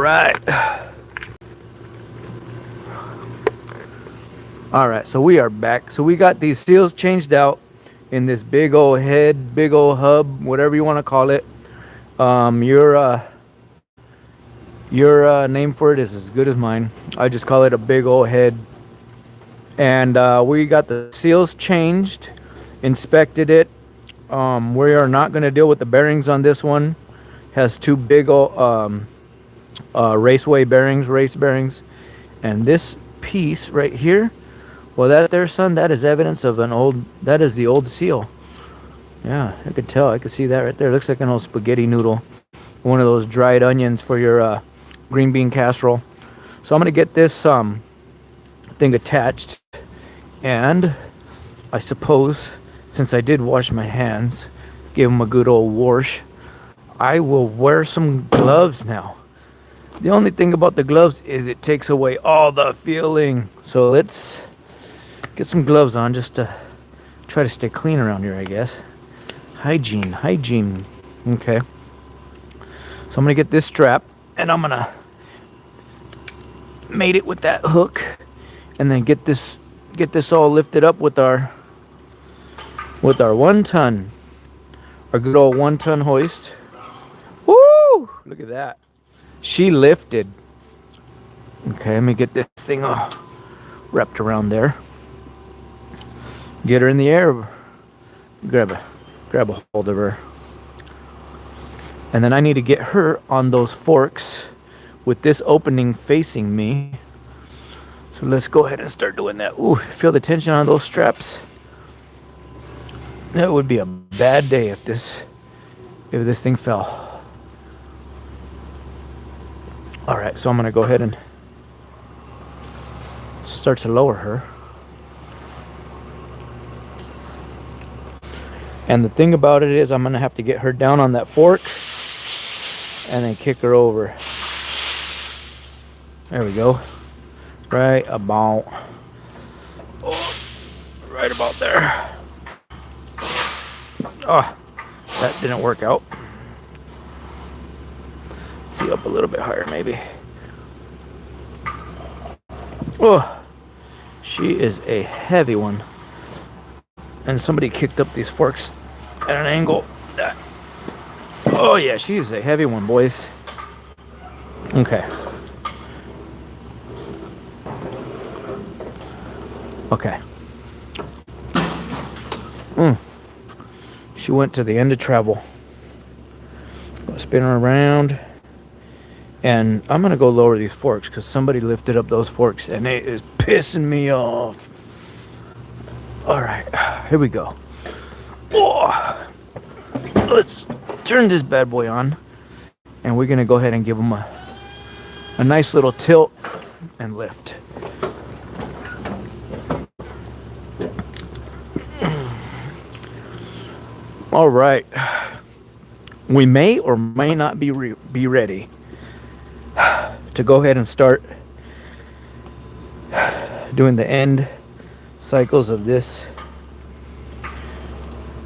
right. All right, so we are back. So we got these seals changed out in this big old head, big old hub, whatever you want to call it. Your name for it is as good as mine. I just call it a big old head. And we got the seals changed, inspected it. We are not going to deal with the bearings on this one. Has two big old raceway bearings, race bearings. And this piece right here, well, that there, son, that is evidence of that is the old seal. Yeah, I could tell. I could see that right there. Looks like an old spaghetti noodle. One of those dried onions for your green bean casserole. So I'm going to get this thing attached. And I suppose, since I did wash my hands, give them a good old wash, I will wear some gloves now. The only thing about the gloves is it takes away all the feeling. So let's get some gloves on just to try to stay clean around here, I guess. Hygiene. Okay. So I'm going to get this strap and I'm going to mate it with that hook and then get this all lifted up with our 1 ton. Our good old 1 ton hoist. Woo! Look at that. She lifted. Okay, let me get this thing all wrapped around there. Get her in the air. Grab a hold of her. And then I need to get her on those forks with this opening facing me. So let's go ahead and start doing that. Ooh, feel the tension on those straps. That would be a bad day if this thing fell. All right, so I'm gonna go ahead and start to lower her. And the thing about it is I'm going to have to get her down on that fork and then kick her over. There we go. Right about there. Oh, that didn't work out. Let's see, up a little bit higher maybe. Oh, she is a heavy one. And somebody kicked up these forks at an angle. Oh yeah, she's a heavy one, boys. Okay. She went to the end of travel. Spin her around. And I'm going to go lower these forks because somebody lifted up those forks and it is pissing me off. All right, here we go. Oh, let's turn this bad boy on, and we're gonna go ahead and give him a nice little tilt and lift. All right, we may or may not be ready to go ahead and start doing the end cycles of this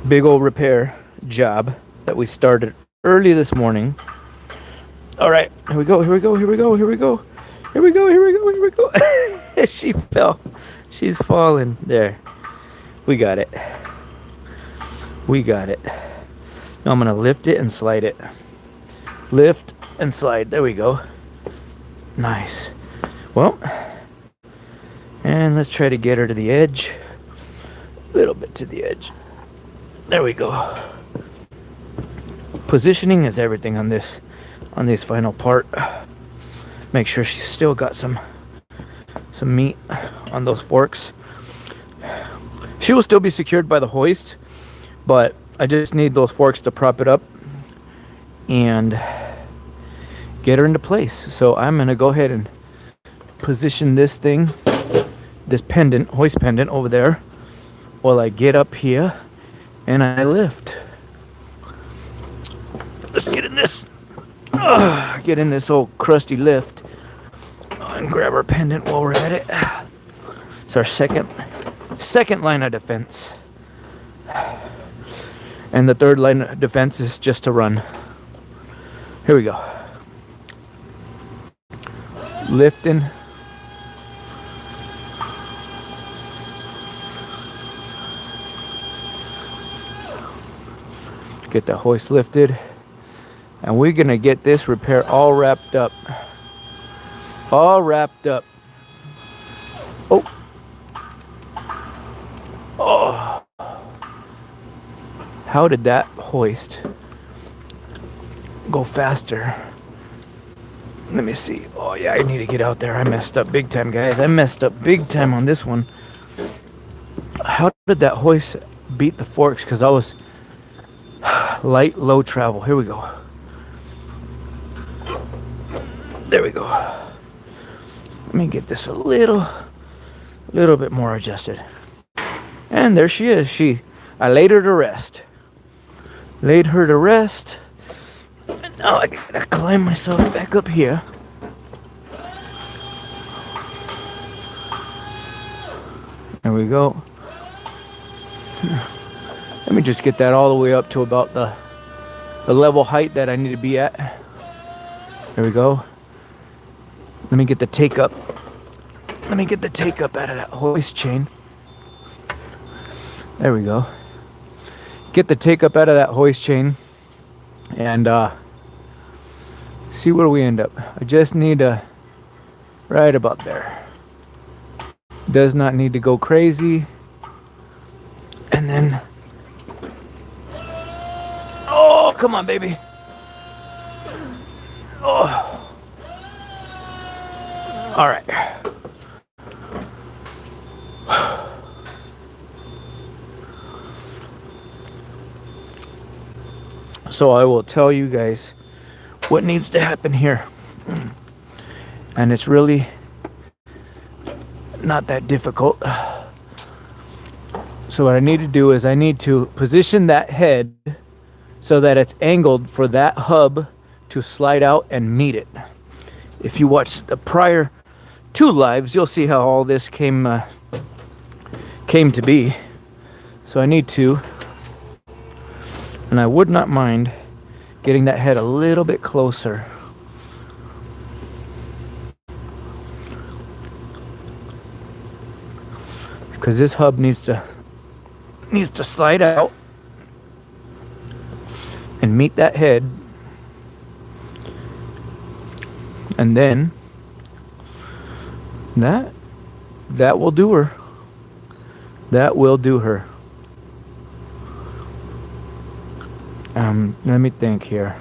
big old repair job that we started early this morning. All right, here we go. She fell. She's falling. There. We got it. Now I'm gonna lift it and slide it. Lift and slide. There we go. Nice. Well, and let's try to get her to the edge. A little bit to the edge. There we go. Positioning is everything on this final part. Make sure she's still got some meat on those forks. She will still be secured by the hoist, but I just need those forks to prop it up and get her into place. So I'm gonna go ahead and position this thing, this pendant, hoist pendant over there, while I get up here and I lift. Let's get in this. Get in this old crusty lift and grab our pendant while we're at it. It's our second line of defense. And the third line of defense is just to run. Here we go. lifting. Get the hoist lifted. And we're gonna get this repair all wrapped up. All wrapped up. Oh. Oh. How did that hoist go faster? Let me see. Oh yeah, I need to get out there. I messed up big time, guys. I messed up big time on this one. How did that hoist beat the forks? Because I was light, low travel. Here we go. There we go. Let me get this a little bit more adjusted. And there she is. I laid her to rest. Laid her to rest. And now I gotta climb myself back up here. There we go. Let me just get that all the way up to about the level height that I need to be at. There we go. Let me get the take up. Let me get the take up out of that hoist chain. There we go. Get the take up out of that hoist chain and see where we end up. I just need to right about there. Does not need to go crazy. And then, oh, come on, baby. Oh. All right. So I will tell you guys what needs to happen here. And it's really not that difficult. So what I need to do is I need to position that head so that it's angled for that hub to slide out and meet it. If you watch the prior 2 lives, you'll see how all this came to be. So I need to, and I would not mind getting that head a little bit closer. Because this hub needs to slide out and meet that head. And then that will do her. That will do her. Let me think here.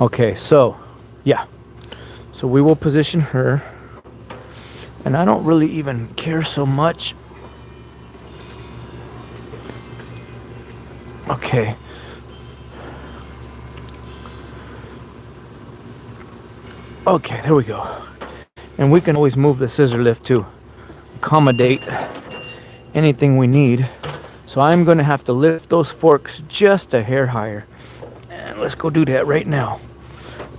Okay, so yeah. So we will position her. And I don't really even care so much. Okay. Okay, there we go. And we can always move the scissor lift to accommodate anything we need. So I'm going to have to lift those forks just a hair higher. And let's go do that right now.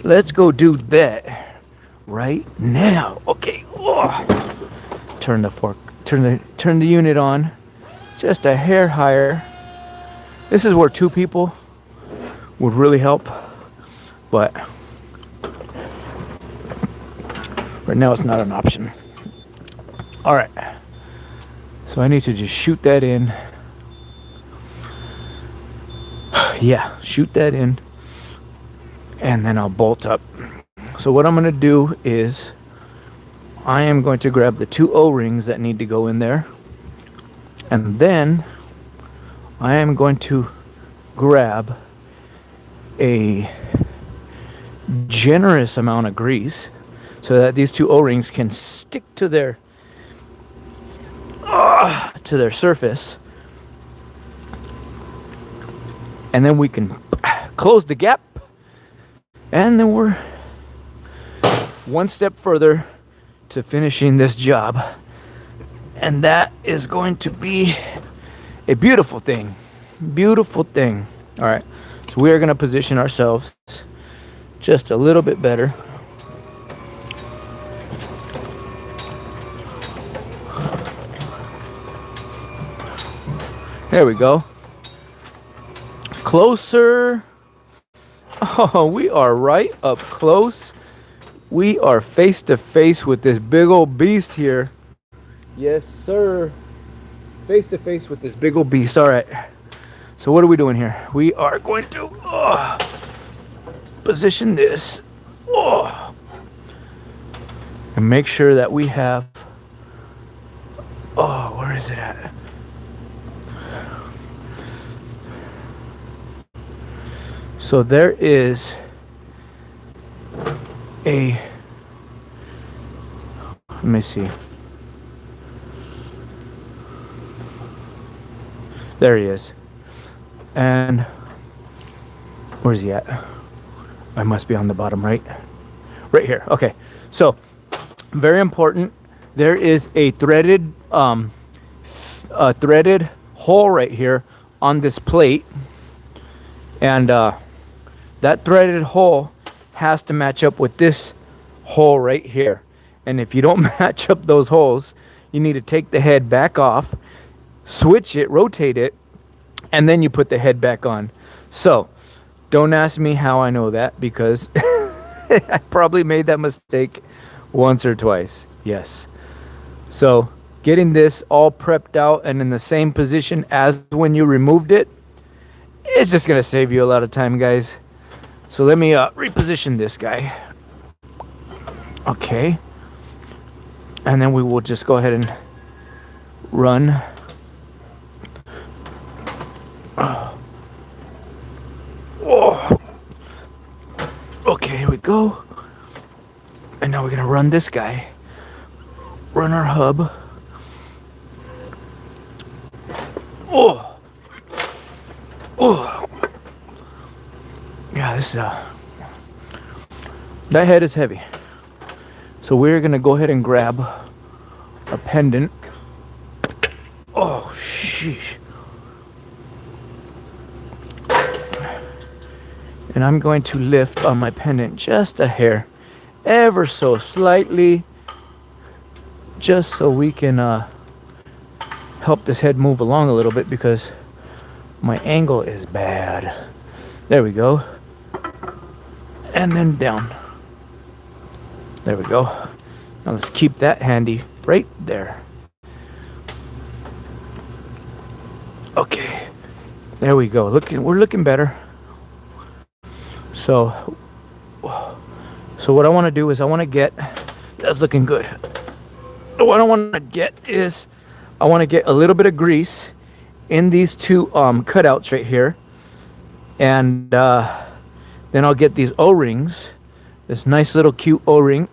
Let's go do that right now. Okay. Oh. Turn the fork. Turn the unit on just a hair higher. This is where 2 people would really help. But right now it's not an option. All right. So I need to just shoot that in. Yeah, shoot that in. And then I'll bolt up. So what I'm going to do is I am going to grab the 2 O-rings that need to go in there. And then I am going to grab a generous amount of grease so that these 2 O-rings can stick to their surface. And then we can close the gap. And then we're one step further to finishing this job. And that is going to be a beautiful thing. Beautiful thing. All right. So we are going to position ourselves just a little bit better. There we go. Closer Oh, we are right up close. We are face to face with this big old beast here. Yes, sir. Face to face with this big old beast. All right. So what are we doing here? We are going to position this and make sure that we have. Oh, where is it at? So there is a. Let me see. There he is. And where's he at? I must be on the bottom right. Right here. Okay. So very important. There is a threaded hole right here on this plate, and that threaded hole has to match up with this hole right here. And if you don't match up those holes, you need to take the head back off, switch it, rotate it, and then you put the head back on. So don't ask me how I know that, because I probably made that mistake once or twice. Yes. So getting this all prepped out and in the same position as when you removed it, it's just going to save you a lot of time, guys. So let me reposition this guy. Okay. And then we will just go ahead and run. Oh. Okay, here we go. And now we're going to run this guy. Run our hub. Oh. Oh. Yeah, this that head is heavy. So we're going to go ahead and grab a pendant. Oh, sheesh. And I'm going to lift on my pendant just a hair, ever so slightly, just so we can help this head move along a little bit, because my angle is bad. There we go. And then down. There we go. Now let's keep that handy right there. Okay. There we go. We're looking better. So what I want to do is I want to get, that's looking good. What I want to get is I want to get a little bit of grease in these two cutouts right here, and then I'll get these O-rings, this nice little cute O-ring,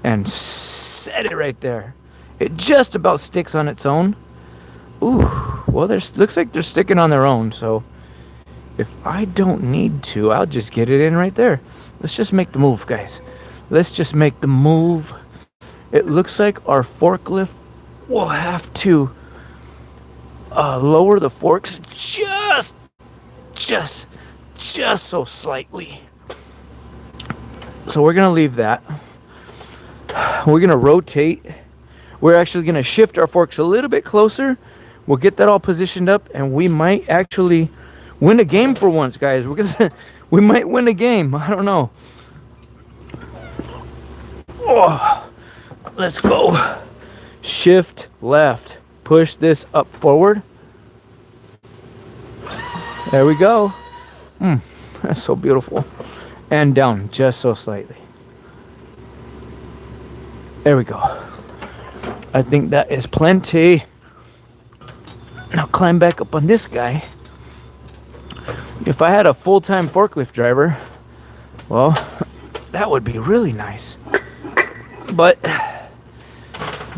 and set it right there. It just about sticks on its own. Ooh, well, looks like they're sticking on their own, so if I don't need to, I'll just get it in right there. Let's just make the move, guys. Let's just make the move. It looks like our forklift will have to lower the forks just so slightly. So we're gonna leave that. We're gonna rotate. We're actually gonna shift our forks a little bit closer. We'll get that all positioned up, and we might actually win a game for once, guys. We might win a game. I don't know. Oh, let's go. Shift left. Push this up forward. There we go. That's so beautiful. And down just so slightly. There we go. I think that is plenty. Now climb back up on this guy. If I had a full-time forklift driver, well, that would be really nice. But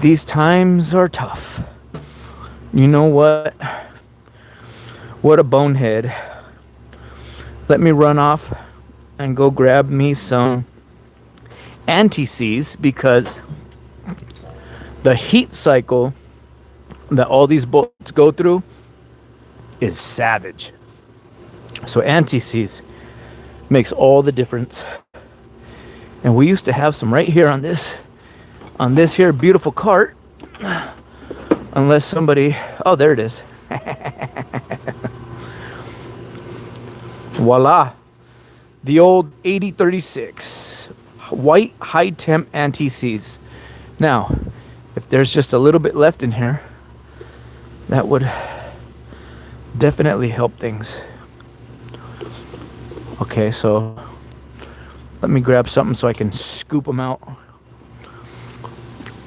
these times are tough. You know what? What a bonehead. Let me run off and go grab me some anti-seize, because the heat cycle that all these bolts go through is savage. So anti-seize makes all the difference. And we used to have some right here on this here beautiful cart. Unless somebody, oh, there it is. Voila. The old 8036 white high temp anti-seize. Now, if there's just a little bit left in here, that would definitely help things. Okay, so let me grab something so I can scoop them out.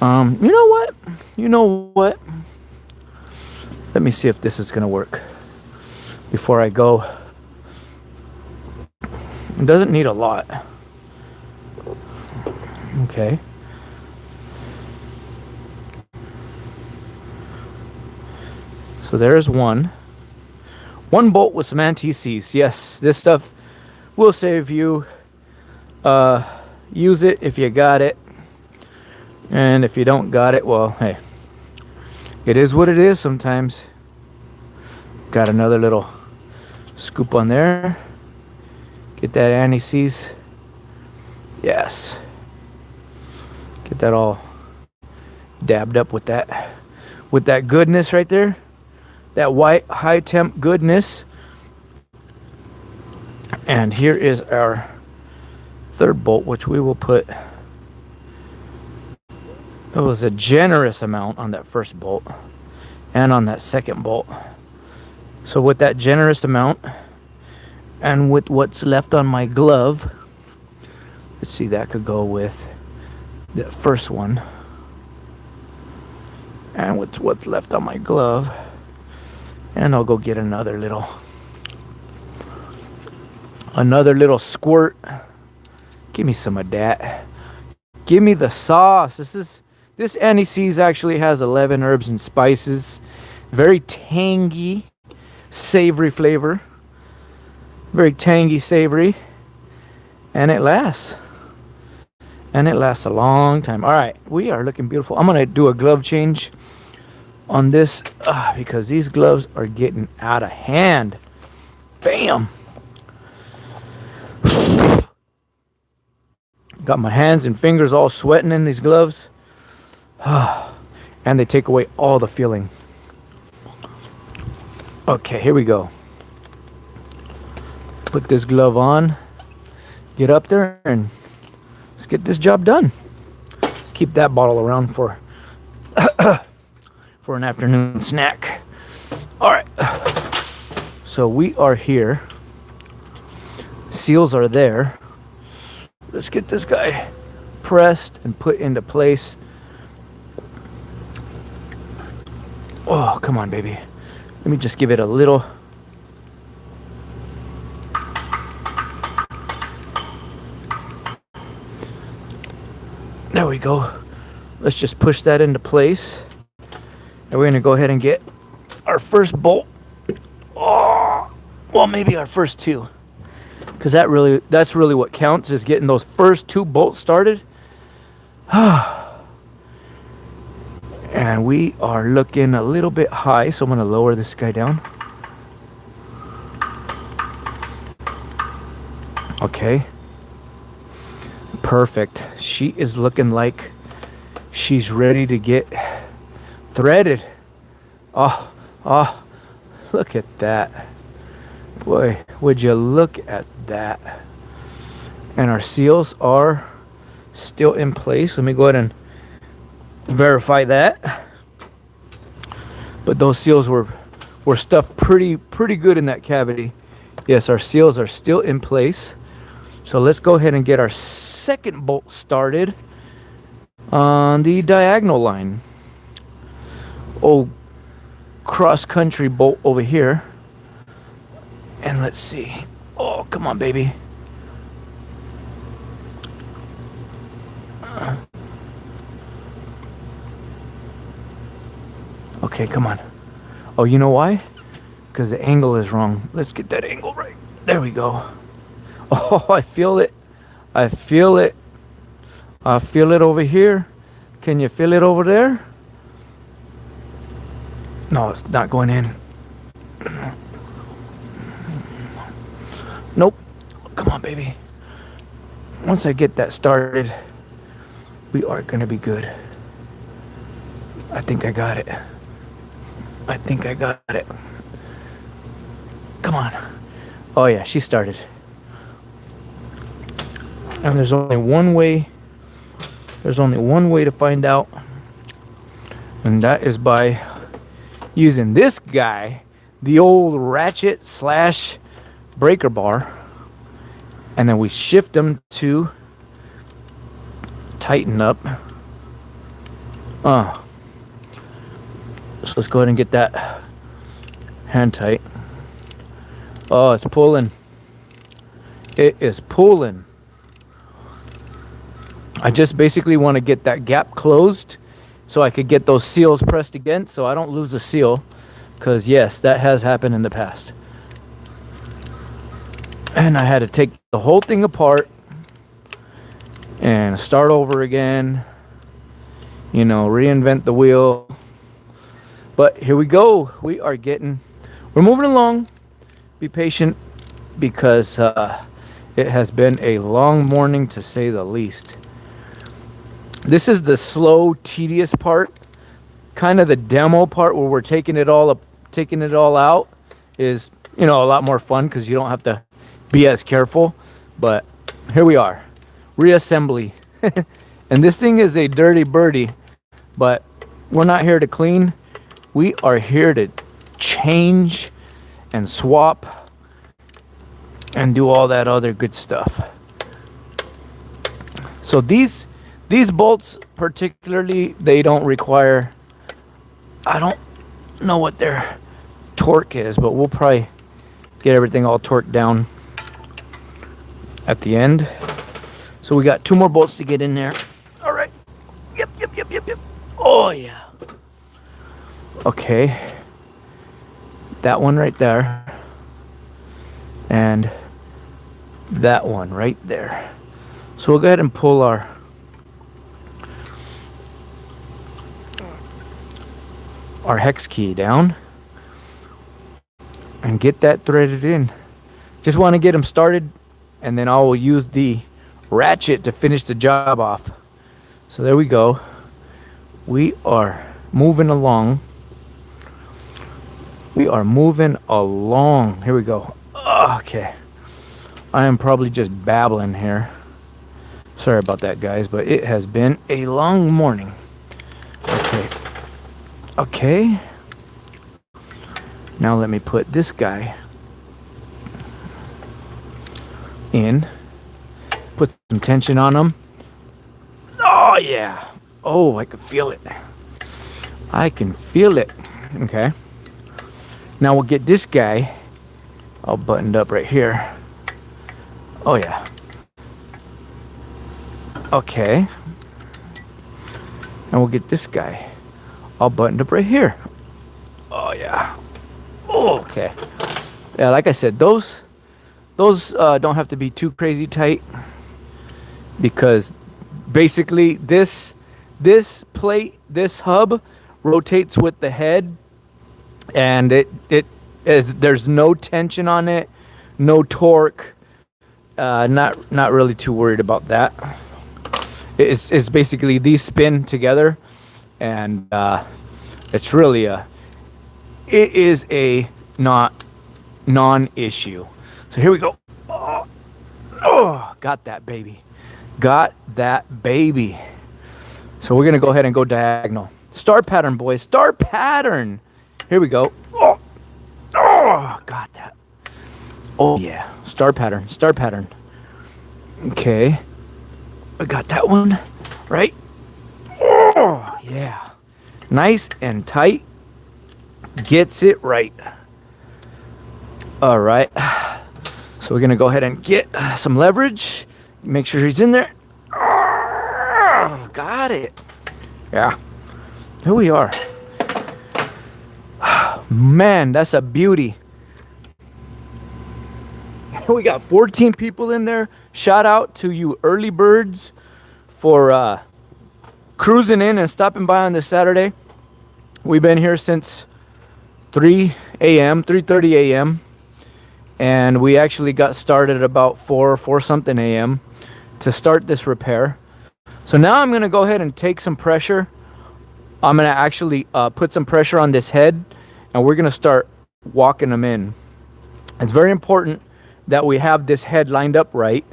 You know what? You know what? Let me see if this is gonna work before I go. It doesn't need a lot. Okay. So there's one. One bolt with some anti-seize. Yes, this stuff will save you. Use it if you got it. And if you don't got it, well, hey. It is what it is sometimes. Got another little scoop on there. Get that anti-seize. Yes. Get that all dabbed up with that goodness right there. That white high temp goodness. And here is our third bolt, which we will put. It was a generous amount on that first bolt and on that second bolt. So with that generous amount and with what's left on my glove, let's see, that could go with the first one. And with what's left on my glove, and I'll go get another little squirt. Give me some of that. Give me the sauce. This anti-seize actually has 11 herbs and spices. Very tangy, savory flavor. Very tangy, savory. And it lasts. And it lasts a long time. All right, we are looking beautiful. I'm going to do a glove change on this because these gloves are getting out of hand. Bam! Got my hands and fingers all sweating in these gloves. And they take away all the feeling. Okay, here we go. Put this glove on. Get up there and let's get this job done. Keep that bottle around for for an afternoon snack. All right. So we are here. Seals are there. Let's get this guy pressed and put into place. Oh, come on, baby. Let me just give it a little. There we go. Let's just push that into place. And we're going to go ahead and get our first bolt. Oh, well, maybe our first two. Because that's really what counts, is getting those first two bolts started. And we are looking a little bit high, so I'm going to lower this guy down. Okay. Perfect. She is looking like she's ready to get threaded. Oh, look at that. Boy, would you look at that. And our seals are still in place. Let me go ahead and verify that. But those seals were stuffed pretty good in that cavity. Yes, our seals are still in place. So let's go ahead and get our second bolt started on the diagonal line. Old cross-country bolt over here. And let's see. Oh, come on, baby. Okay, come on. Oh, you know why? Because the angle is wrong. Let's get that angle right. There we go. Oh, I feel it. I feel it. I feel it over here. Can you feel it over there? No, it's not going in. Nope. Come on, baby. Once I get that started, we are going to be good. I think I got it. I think I got it. Come on. Oh, yeah, she started. And there's only one way to find out, and that is by using this guy, the old ratchet slash breaker bar, and then we shift them to tighten up. So let's go ahead and get that hand tight. Oh, it's pulling. It is pulling. I just basically want to get that gap closed so I could get those seals pressed against so I don't lose a seal, because yes, that has happened in the past. And I had to take the whole thing apart and start over again, you know, reinvent the wheel. But here we go. We're moving along. Be patient, because it has been a long morning, to say the least. This is the slow, tedious part. Kind of the demo part where we're taking it all out is, you know, a lot more fun because you don't have to be as careful. But here we are, reassembly. And this thing is a dirty birdie, but we're not here to clean. We are here to change and swap and do all that other good stuff. So these bolts particularly, they don't require, I don't know what their torque is, but we'll probably get everything all torqued down at the end. So we got 2 more bolts to get in there. All right. Yep. Oh yeah. Okay. That one right there. And that one right there. So we'll go ahead and pull our hex key down and get that threaded in. Just want to get them started, and then I will use the ratchet to finish the job off. So there we go. We are moving along. Here we go. Okay. I am probably just babbling here. Sorry about that, guys, but it has been a long morning. Okay. Now let me put this guy in. Put some tension on him. Oh, yeah. Oh, I can feel it. Okay. Now we'll get this guy all buttoned up right here. Oh, yeah. Okay. And we'll get this guy all buttoned up right here. Oh, yeah. Oh, okay. Yeah, like I said, those don't have to be too crazy tight, because basically this plate, this hub rotates with the head, and there's no tension on it, no torque. Not really too worried about that. It's basically these spin together, and it's really it is a non-issue. So here we go. Oh, got that baby. So we're gonna go ahead and go diagonal. Star pattern, boys. Star pattern. Here we go. Oh, got that. Oh yeah. Star pattern. Okay. I got that one right. Oh yeah. Nice and tight. Gets it right. All right. So we're gonna go ahead and get some leverage. Make sure he's in there. Oh, got it. Yeah. Here we are. Man, that's a beauty. We got 14 people in there. Shout out to you early birds for cruising in and stopping by on this Saturday. We've been here since 3:30 a.m. And we actually got started at about 4 something a.m. to start this repair. So now I'm going to go ahead and take some pressure. I'm going to actually put some pressure on this head, and we're going to start walking them in. It's very important that we have this head lined up right,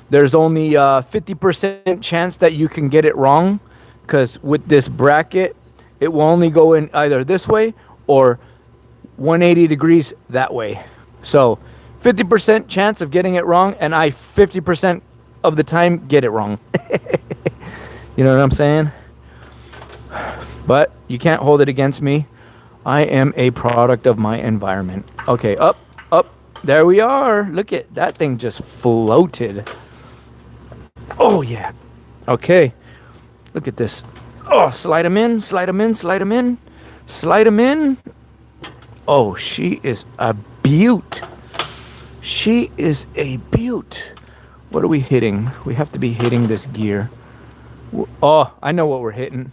There's only 50% chance that you can get it wrong, because with this bracket, it will only go in either this way or 180 degrees that way. So 50% chance of getting it wrong, and I 50% of the time get it wrong. You know what I'm saying? But you can't hold it against me. I am a product of my environment. Okay, up. There we are. Look at that thing just floated. Oh, yeah. Okay. Look at this. Oh, slide them in, slide them in, slide them in, slide them in. Oh, she is a beaut. She is a beaut. What are we hitting? We have to be hitting this gear. Oh, I know what we're hitting.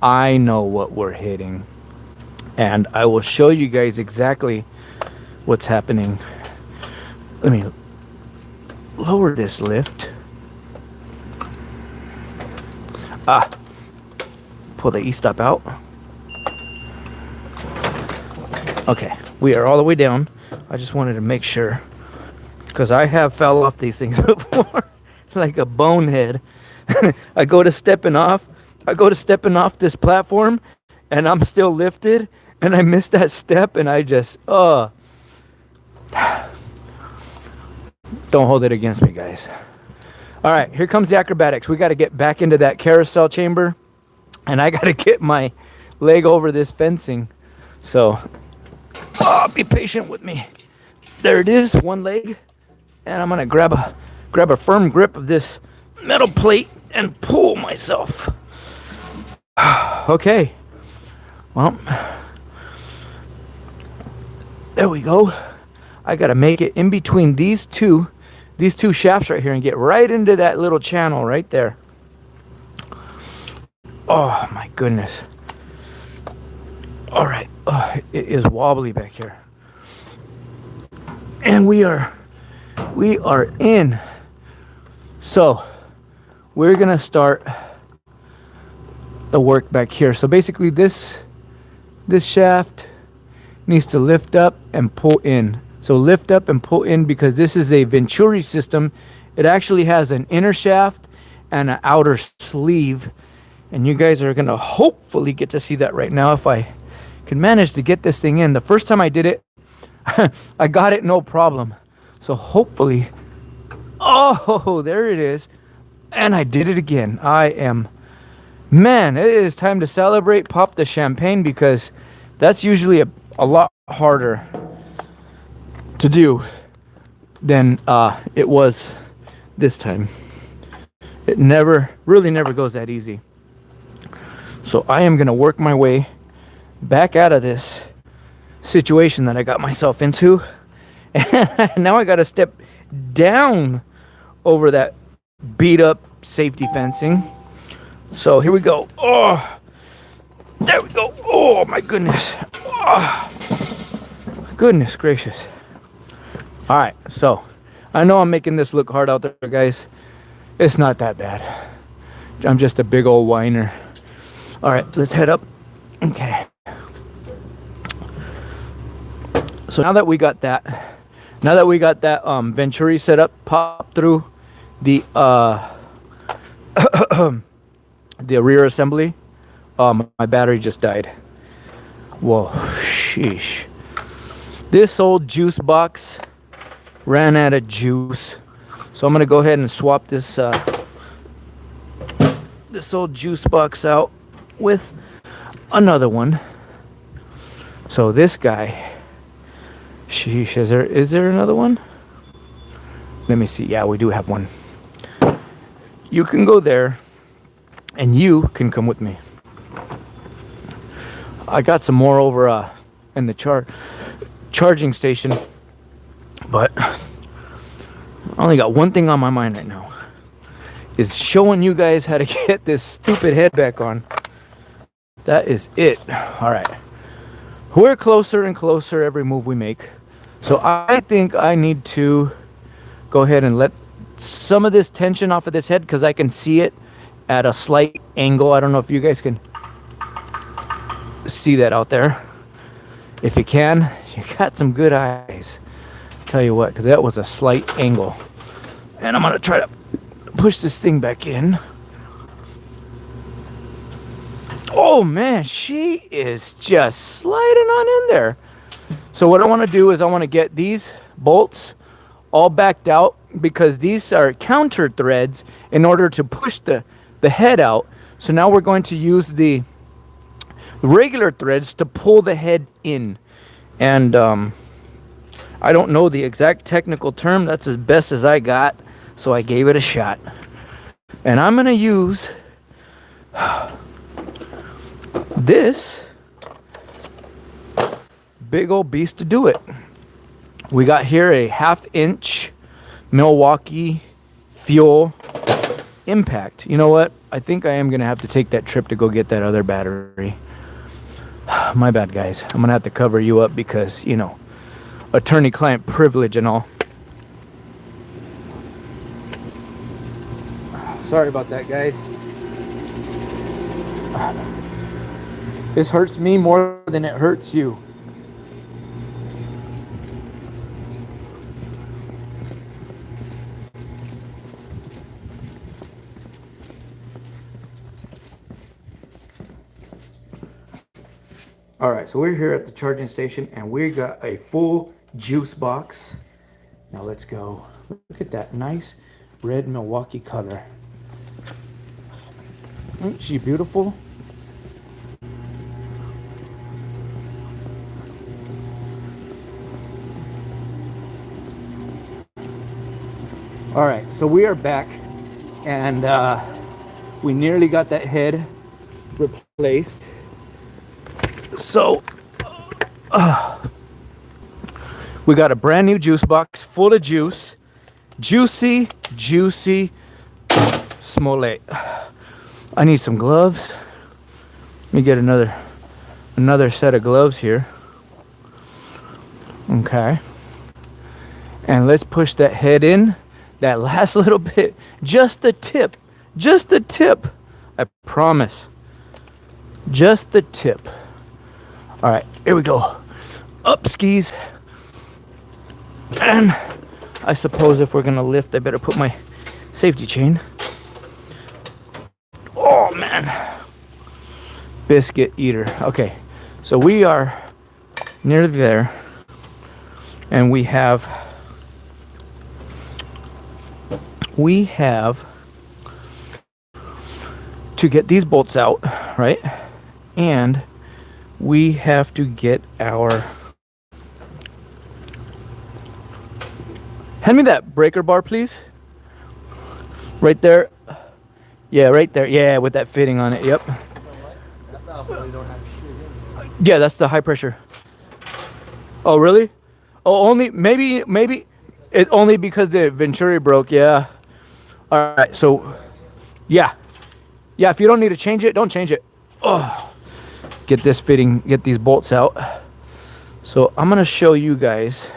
I know what we're hitting. And I will show you guys exactly what's happening. Let me lower this lift. Pull the E-stop out. Okay, we are all the way down. I just wanted to make sure, because I have fell off these things before like a bonehead. I go to stepping off this platform, and I'm still lifted, and I miss that step, and I just don't hold it against me, guys. All right, here comes the acrobatics. We got to get back into that carousel chamber, and I got to get my leg over this fencing. So be patient with me. There it is, one leg, and I'm gonna grab a firm grip of this metal plate and pull myself. Okay, well, there we go. I gotta make it in between these two shafts right here and get right into that little channel right there. Oh my goodness. All right, it is wobbly back here, and we are in. So we're gonna start the work back here. So basically this shaft needs to lift up and pull in. So lift up and pull in, because this is a Venturi system. It actually has an inner shaft and an outer sleeve, and you guys are gonna hopefully get to see that right now if I can manage to get this thing in. The first time I did it, I got it no problem. So hopefully, oh, there it is. And I did it again. Man, it is time to celebrate, pop the champagne, because that's usually a lot harder to do than it was this time. It really never goes that easy. So I am gonna work my way back out of this situation that I got myself into. And now I gotta step down over that beat up safety fencing. So here we go. Oh, there we go. Oh my goodness. Oh, goodness gracious. All right, so I know I'm making this look hard out there, guys. It's not that bad. I'm just a big old whiner. All right, let's head up. Okay. So now that we got that Venturi set up, pop through the the rear assembly. My battery just died. Whoa, sheesh. This old juice box ran out of juice, so I'm gonna go ahead and swap this this old juice box out with another one. So this guy, sheesh, is there another one? Let me see. Yeah, we do have one. You can go there, and you can come with me. I got some more over in the charging station, but I only got one thing on my mind right now, is showing you guys how to get this stupid head back on. That is it. All right, we're closer and closer every move we make, so I think I need to go ahead and let some of this tension off of this head, because I can see it at a slight angle. I don't know if you guys can see that out there. If you can, you got some good eyes. Tell you what, because that was a slight angle, and I'm gonna try to push this thing back in. Oh man, she is just sliding on in there. So what I want to do is I want to get these bolts all backed out, because these are counter threads in order to push the head out. So now we're going to use the regular threads to pull the head in. And I don't know the exact technical term. That's as best as I got. So I gave it a shot. And I'm going to use this big old beast to do it. We got here a 1/2 inch Milwaukee fuel impact. You know what? I think I am going to have to take that trip to go get that other battery. My bad, guys. I'm going to have to cover you up because, you know, attorney-client privilege and all. Sorry about that, guys. This hurts me more than it hurts you. All right, so we're here at the charging station and we got a full juice box. Now let's go. Look at that nice red Milwaukee color. Isn't she beautiful? All right, so we are back and we nearly got that head replaced. So we got a brand new juice box full of juice. Juicy Smollett. I need some gloves. Let me get another set of gloves here. Okay. And let's push that head in. That last little bit. Just the tip. Just the tip. I promise. Just the tip. All right, here we go. Up skis. And I suppose if we're gonna lift, I better put my safety chain. Oh man. Biscuit eater. Okay, so we are nearly there. And we have to get these bolts out, right? And we have to get our... Hand me that breaker bar, please. Right there. Yeah, right there. Yeah, with that fitting on it. Yep. Yeah, that's the high pressure. Oh, really? Oh, only maybe it only because the Venturi broke. Yeah. All right. So, yeah. If you don't need to change it, don't change it. Oh. Get this fitting, get these bolts out. So I'm gonna show you guys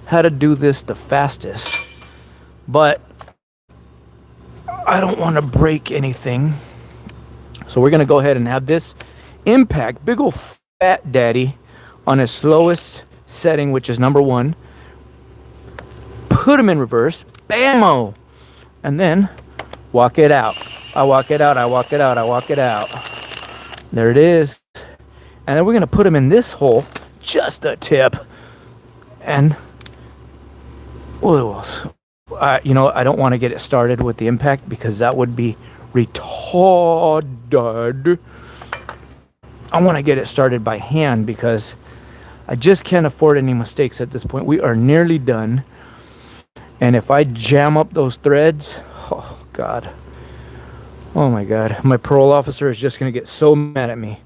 how to do this the fastest, but I don't want to break anything. So we're gonna go ahead and have this impact, big old fat daddy, on his slowest setting, which is number 1. Put him in reverse, bam-o, and then walk it out. I walk it out, I walk it out, I walk it out. There it is. And then we're going to put them in this hole, just a tip. And, well, you know, I don't want to get it started with the impact because that would be retarded. I want to get it started by hand because I just can't afford any mistakes at this point. We are nearly done. And if I jam up those threads, oh, God. Oh, my God. My parole officer is just going to get so mad at me.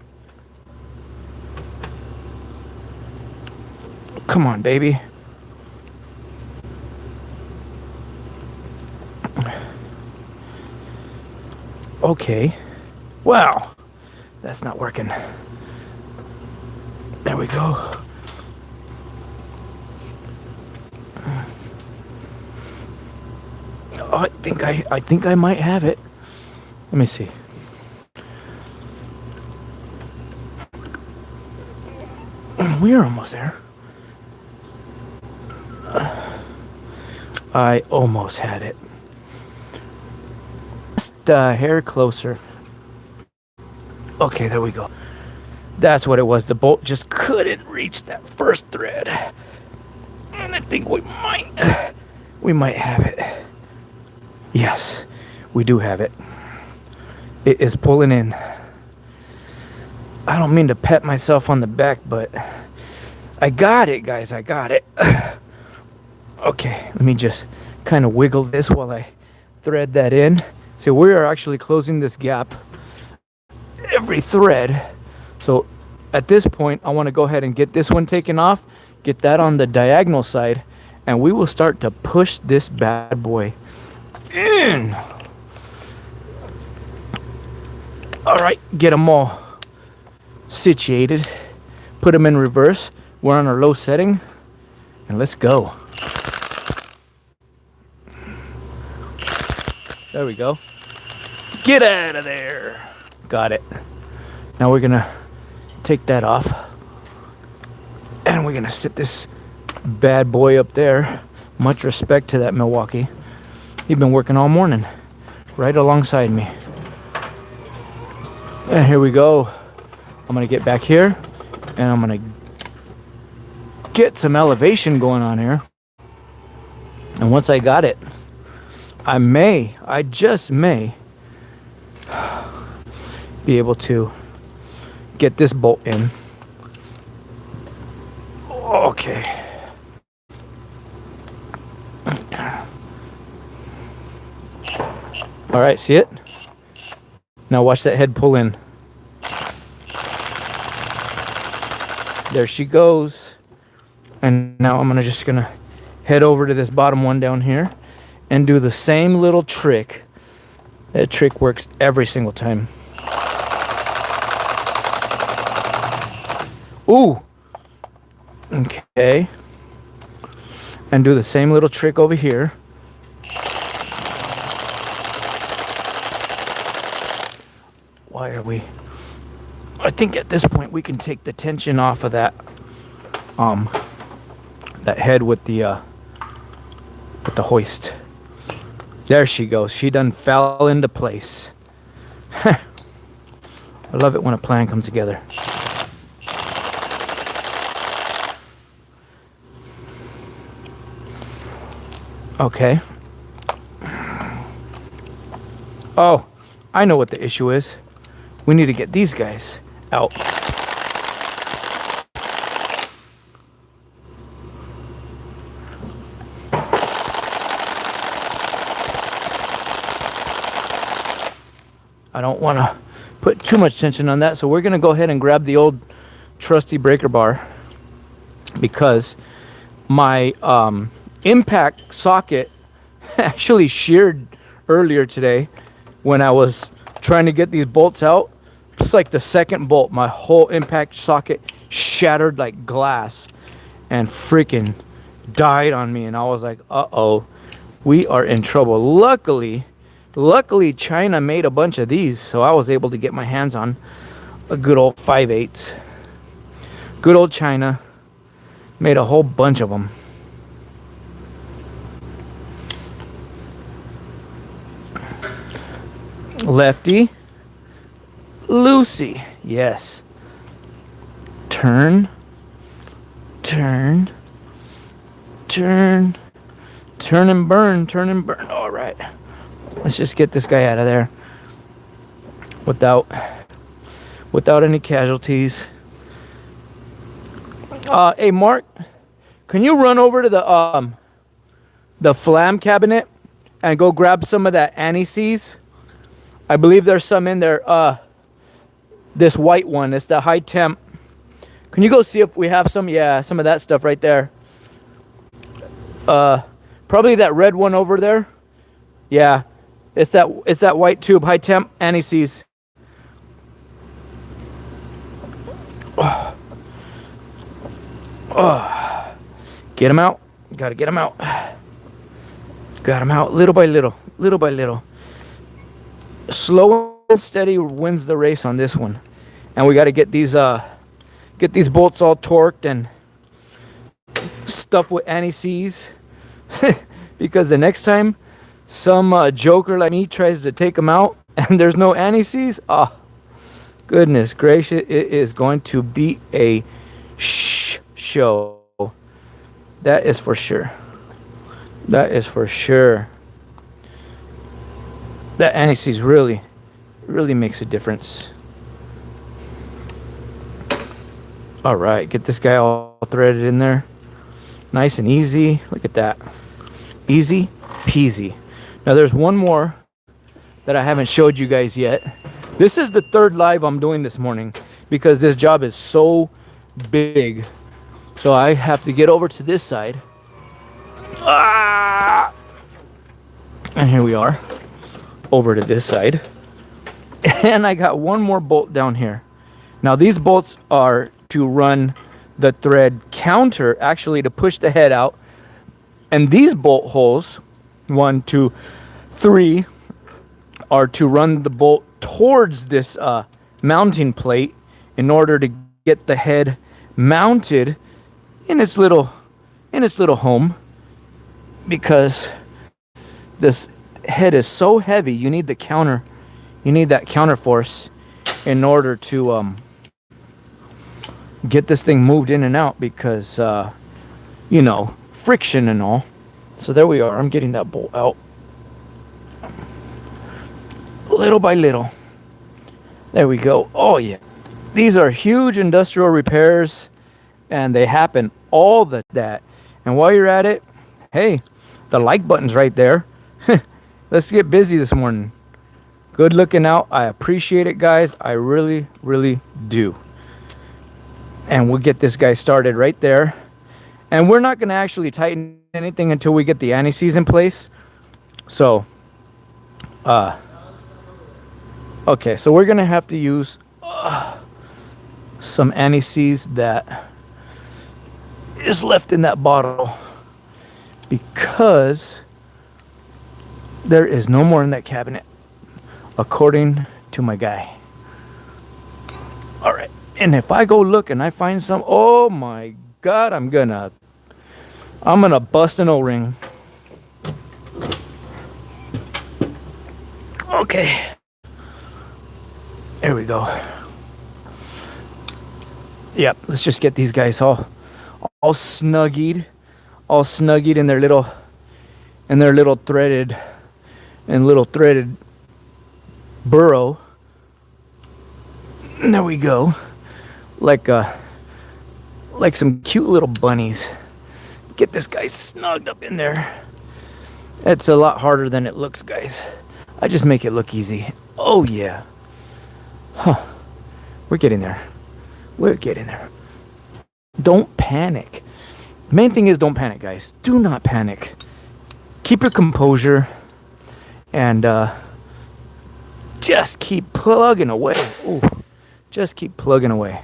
Come on, baby. Okay. Wow. That's not working. There we go. Oh, I think I might have it. Let me see. We are almost there. I almost had it. just a hair closer. Okay, there we go. That's what it was. The bolt just couldn't reach that first thread. And I think we might have it. Yes, we do have it. It is pulling in. I don't mean to pat myself on the back, but I got it, guys. I got it. Okay, let me just kind of wiggle this while I thread that in. So we are actually closing this gap every thread. So at this point, I want to go ahead and get this one taken off, get that on the diagonal side, and we will start to push this bad boy in. All right, get them all situated. Put them in reverse. We're on our low setting, and let's go. There we go. Get out of there. Got it. Now we're gonna take that off, and we're gonna sit this bad boy up there. Much respect to that Milwaukee. He's been working all morning right alongside me. And here we go. I'm gonna get back here, and I'm gonna get some elevation going on here. And once I got it, I just may be able to get this bolt in. Okay. All right, see it? Now watch that head pull in. There she goes. And now I'm just gonna head over to this bottom one down here and do the same little trick. That trick works every single time. Ooh. Okay. And do the same little trick over here. Why are we? I think at this point we can take the tension off of that that head with the hoist. There she goes. She done fell into place. I love it when a plan comes together. Okay. Oh, I know what the issue is. We need to get these guys out. I don't want to put too much tension on that, so we're going to go ahead and grab the old trusty breaker bar, because my impact socket actually sheared earlier today when I was trying to get these bolts out. It's like the second bolt, my whole impact socket shattered like glass and freaking died on me, and I was like, uh-oh, we are in trouble. Luckily, China made a bunch of these, so I was able to get my hands on a good old 5/8. Good old China made a whole bunch of them. Lefty, loosey, yes. Turn, turn, turn, turn and burn, turn and burn. All right. Let's just get this guy out of there without any casualties. Hey Mark, can you run over to the flam cabinet and go grab some of that anise? I believe there's some in there. This white one, it's the high temp. Can you go see if we have some? Yeah, some of that stuff right there. Probably that red one over there. Yeah. It's that white tube, high temp anise. Oh. Oh. Get them out. Gotta get them out. Got them out little by little, little by little. Slow and steady wins the race on this one, and we got to get these bolts all torqued and stuffed with anti-seize because the next time some joker like me tries to take them out and there's no anti-seize, oh, goodness gracious, it is going to be a show. That is for sure. That is for sure. That anti-seize really makes a difference. All right, get this guy all threaded in there. Nice and easy. Look at that. Easy peasy. Now there's one more that I haven't showed you guys yet. This is the third live I'm doing this morning because this job is so big. So I have to get over to this side. Ah! And here we are. Over to this side. And I got one more bolt down here. Now these bolts are to run the thread counter, actually to push the head out. And these bolt holes, 1, 2, 3, are to run the bolt towards this mounting plate in order to get the head mounted in its little home, because this head is so heavy. You need that counter force in order to get this thing moved in and out, because friction and all. So there we are. I'm getting that bolt out little by little. There we go. Oh yeah, these are huge industrial repairs and they happen all that. And while you're at it, hey, the like button's right there. Let's get busy this morning. Good looking out. I appreciate it, guys. I really do. And we'll get this guy started right there. And we're not going to actually tighten anything until we get the anti-seize in place. So, okay, so we're going to have to use some anti-seize that is left in that bottle, because there is no more in that cabinet, according to my guy. All right, and if I go look and I find some, oh my God, I'm gonna bust an O-ring. Okay, there we go. Yep, let's just get these guys all snuggied in their little threaded burrow. And there we go, like some cute little bunnies. Get this guy snugged up in there. It's a lot harder than it looks, guys. I just make it look easy. Oh yeah. Huh. We're getting there. Don't panic. Main thing is don't panic, guys. Do not panic. Keep your composure and just keep plugging away. Ooh. Just keep plugging away.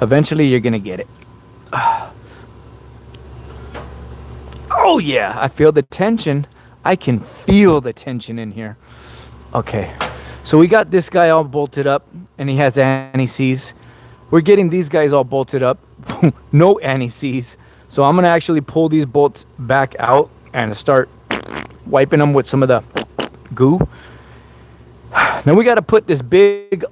Eventually you're gonna get it. Oh yeah, I feel the tension. I can feel the tension in here. Okay, so we got this guy all bolted up and he has anti-seize. We're getting these guys all bolted up. No anti-seize. So I'm gonna actually pull these bolts back out and start wiping them with some of the goo. Then we got to put this big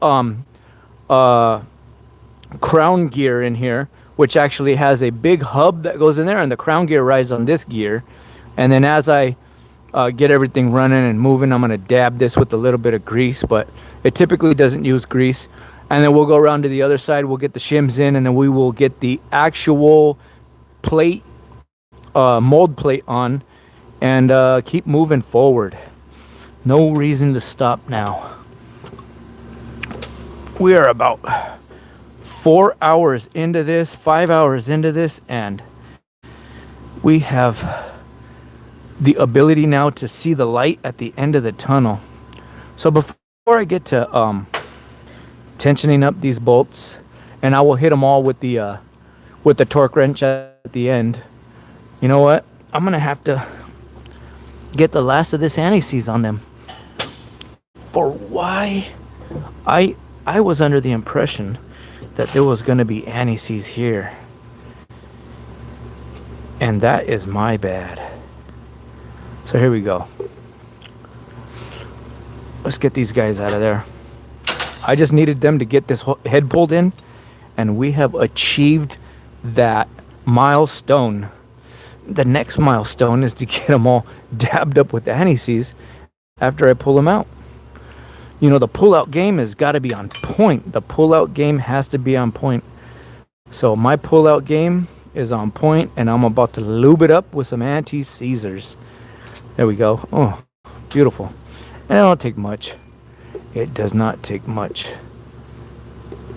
crown gear in here, which actually has a big hub that goes in there, and the crown gear rides on this gear. And then as I get everything running and moving, I'm going to dab this with a little bit of grease, but it typically doesn't use grease. And then we'll go around to the other side, we'll get the shims in, and then we will get the actual plate, mold plate on, and keep moving forward. No reason to stop now. We are about 4 hours into this, 5 hours into this, and we have the ability now to see the light at the end of the tunnel. So before I get to tensioning up these bolts, and I will hit them all with the torque wrench at the end, you know what? I'm gonna have to get the last of this anti-seize on them. For why I was under the impression that there was going to be anti-seize here, and that is my bad. So here we go. Let's get these guys out of there. I just needed them to get this head pulled in, and we have achieved that milestone. The next milestone is to get them all dabbed up with the anti-seize after I pull them out. You know, the pull-out game has got to be on point. The pull-out game has to be on point. So my pull-out game is on point, and I'm about to lube it up with some anti-seizers. There we go. Oh, beautiful. And it don't take much. It does not take much.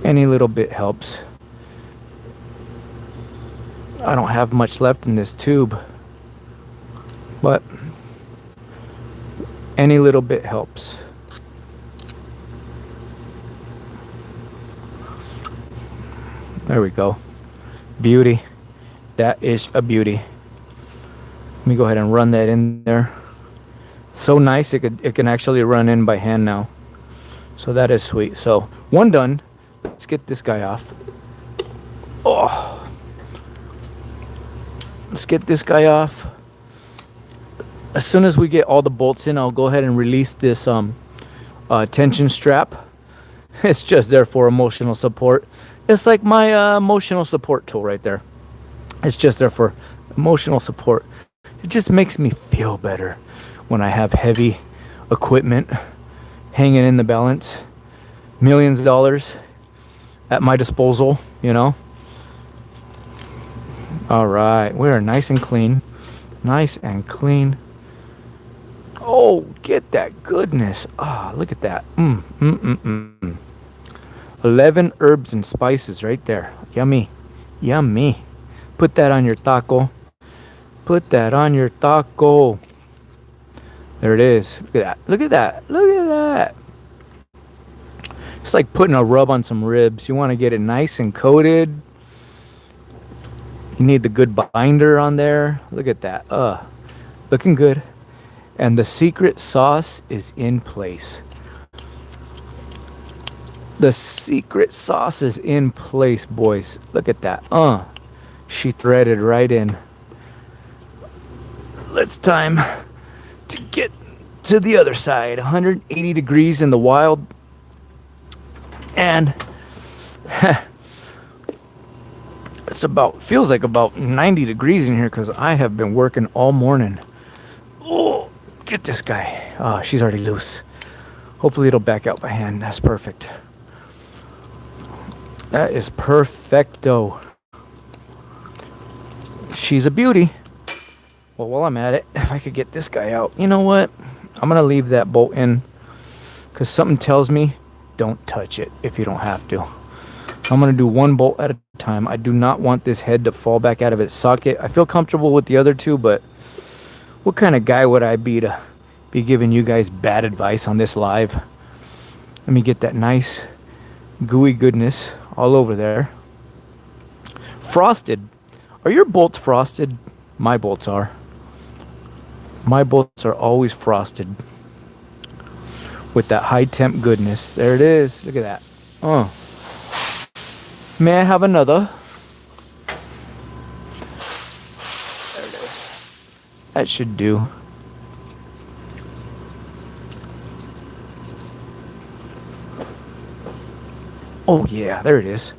Any little bit helps. I don't have much left in this tube, but any little bit helps. There we go. Beauty. That is a beauty. Let me go ahead and run that in there. So nice, it can actually run in by hand now. So that is sweet. So one done. Let's get this guy off. Oh. Let's get this guy off. As soon as we get all the bolts in, I'll go ahead and release this tension strap. It's just there for emotional support. It's like my emotional support tool right there. It's just there for emotional support. It just makes me feel better when I have heavy equipment hanging in the balance. Millions of dollars at my disposal, you know. All right, we're nice and clean. Nice and clean. Oh, get that goodness. Ah, look at that. 11 herbs and spices right there. Yummy. Yummy. Put that on your taco. Put that on your taco. There it is. Look at that. Look at that. Look at that. It's like putting a rub on some ribs. You want to get it nice and coated. You need the good binder on there. Look at that. Looking good. And the secret sauce is in place. The secret sauce is in place, boys. Look at that. She threaded right in. It's time to get to the other side. 180 degrees in the wild. And feels like about 90 degrees in here because I have been working all morning. Oh, get this guy. Oh, she's already loose. Hopefully it'll back out by hand. That's perfect. That is perfecto. She's a beauty. Well, while I'm at it, if I could get this guy out. You know what? I'm going to leave that bolt in because something tells me don't touch it if you don't have to. I'm going to do one bolt at a time. I do not want this head to fall back out of its socket. I feel comfortable with the other two, but what kind of guy would I be to be giving you guys bad advice on this live? Let me get that nice gooey goodness all over there. Frosted. Are your bolts frosted? My bolts are. My bolts are always frosted with that high temp goodness. There it is. Look at that. May I have another? There it is. That should do. Oh yeah, there it is.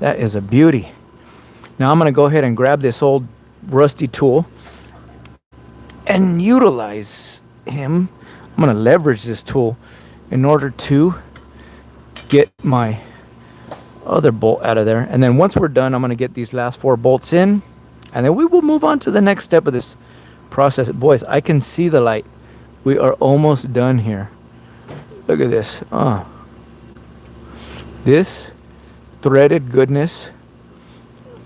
That is a beauty. Now I'm going to go ahead and grab this old rusty tool and utilize him. I'm going to leverage this tool in order to get my other bolt out of there. And then once we're done, I'm going to get these last 4 bolts in, and then we will move on to the next step of this process. Boys, I can see the light. We are almost done here. Look at this. This threaded goodness.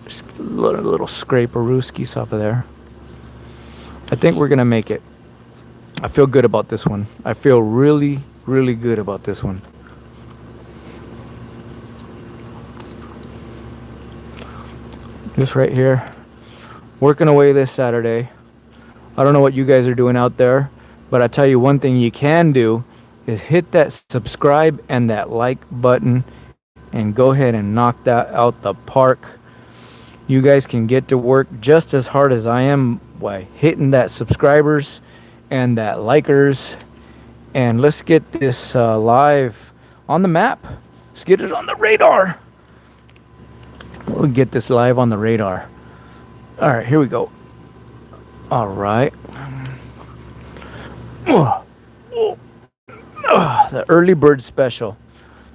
Just a little scraper-rooskies off of there. I think we're going to make it. I feel good about this one. I feel really, really good about this one. Just right here. Working away this Saturday. I don't know what you guys are doing out there, but I tell you one thing you can do is hit that subscribe and that like button and go ahead and knock that out the park. You guys can get to work just as hard as I am by hitting that subscribers and that likers. And let's get this live on the map. Let's get it on the radar. We'll get this live on the radar. All right, here we go. All right. The early bird special.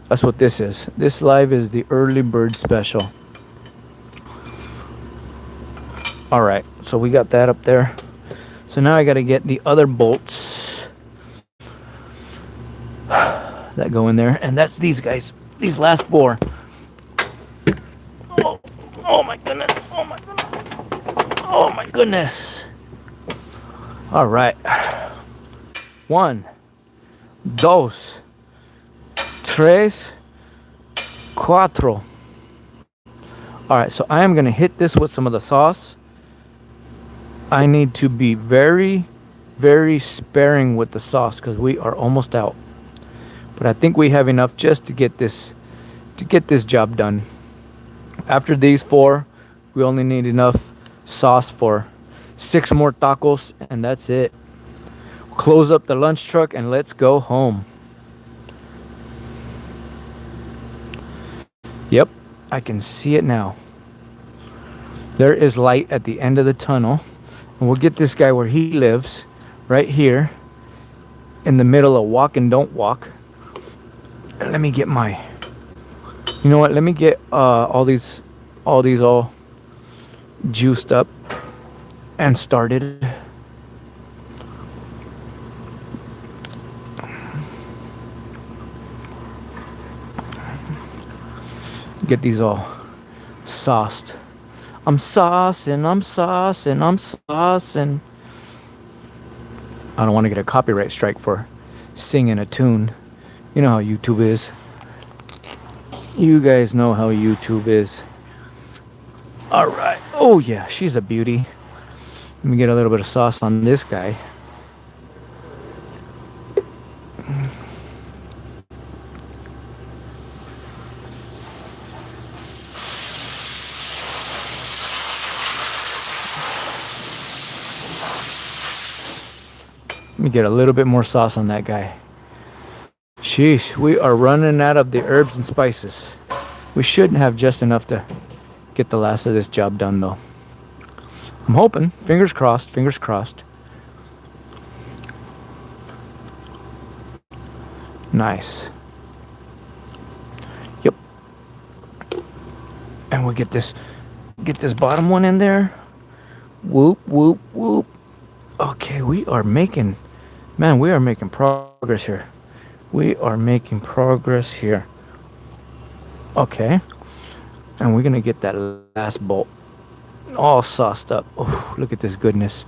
That's what this is. This live is the early bird special. All right, so we got that up there. So now I got to get the other bolts that go in there, and that's these guys. These last four. Oh my goodness. Oh my goodness. Oh my goodness. All right. 1, 2, 3, 4. All right, so I am going to hit this with some of the sauce. I need to be very, very sparing with the sauce because we are almost out. But I think we have enough just to get this job done. After these 4, we only need enough sauce for 6 more tacos, and that's it. Close up the lunch truck and let's go home. Yep, I can see it now. There is light at the end of the tunnel. And we'll get this guy where he lives, right here, in the middle of walk and don't walk. And let me get my, you know what? Let me get all these all juiced up and started. Get these all sauced. I'm saucing. I don't want to get a copyright strike for singing a tune. You know how YouTube is. You guys know how YouTube is. All right. Oh, yeah, she's a beauty. Let me get a little bit of sauce on this guy. Let me get a little bit more sauce on that guy. Sheesh, we are running out of the herbs and spices. We shouldn't have just enough to get the last of this job done, though. I'm hoping. Fingers crossed, fingers crossed. Nice. Yep. And we'll get this bottom one in there. Whoop, whoop, whoop. Okay, we are making progress here. We are making progress here. Okay. And we're going to get that last bolt all sauced up. Oh, look at this goodness.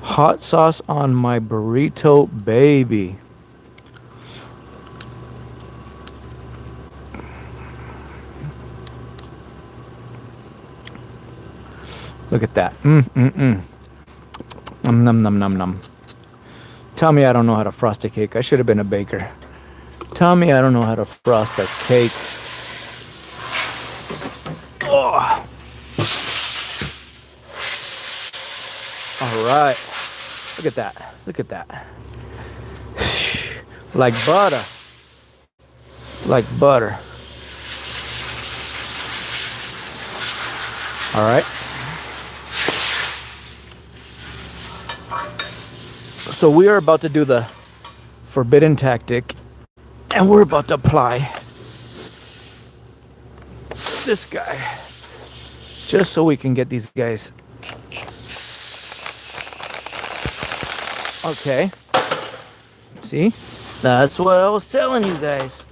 Hot sauce on my burrito, baby. Look at that. Num, num, num, num. Tell me I don't know how to frost a cake. I should have been a baker. Tell me I don't know how to frost a cake. Oh. All right. Look at that. Look at that. Like butter. Like butter. All right. So we are about to do the forbidden tactic, and we're about to apply this guy just so we can get these guys. Okay. See? That's what I was telling you guys.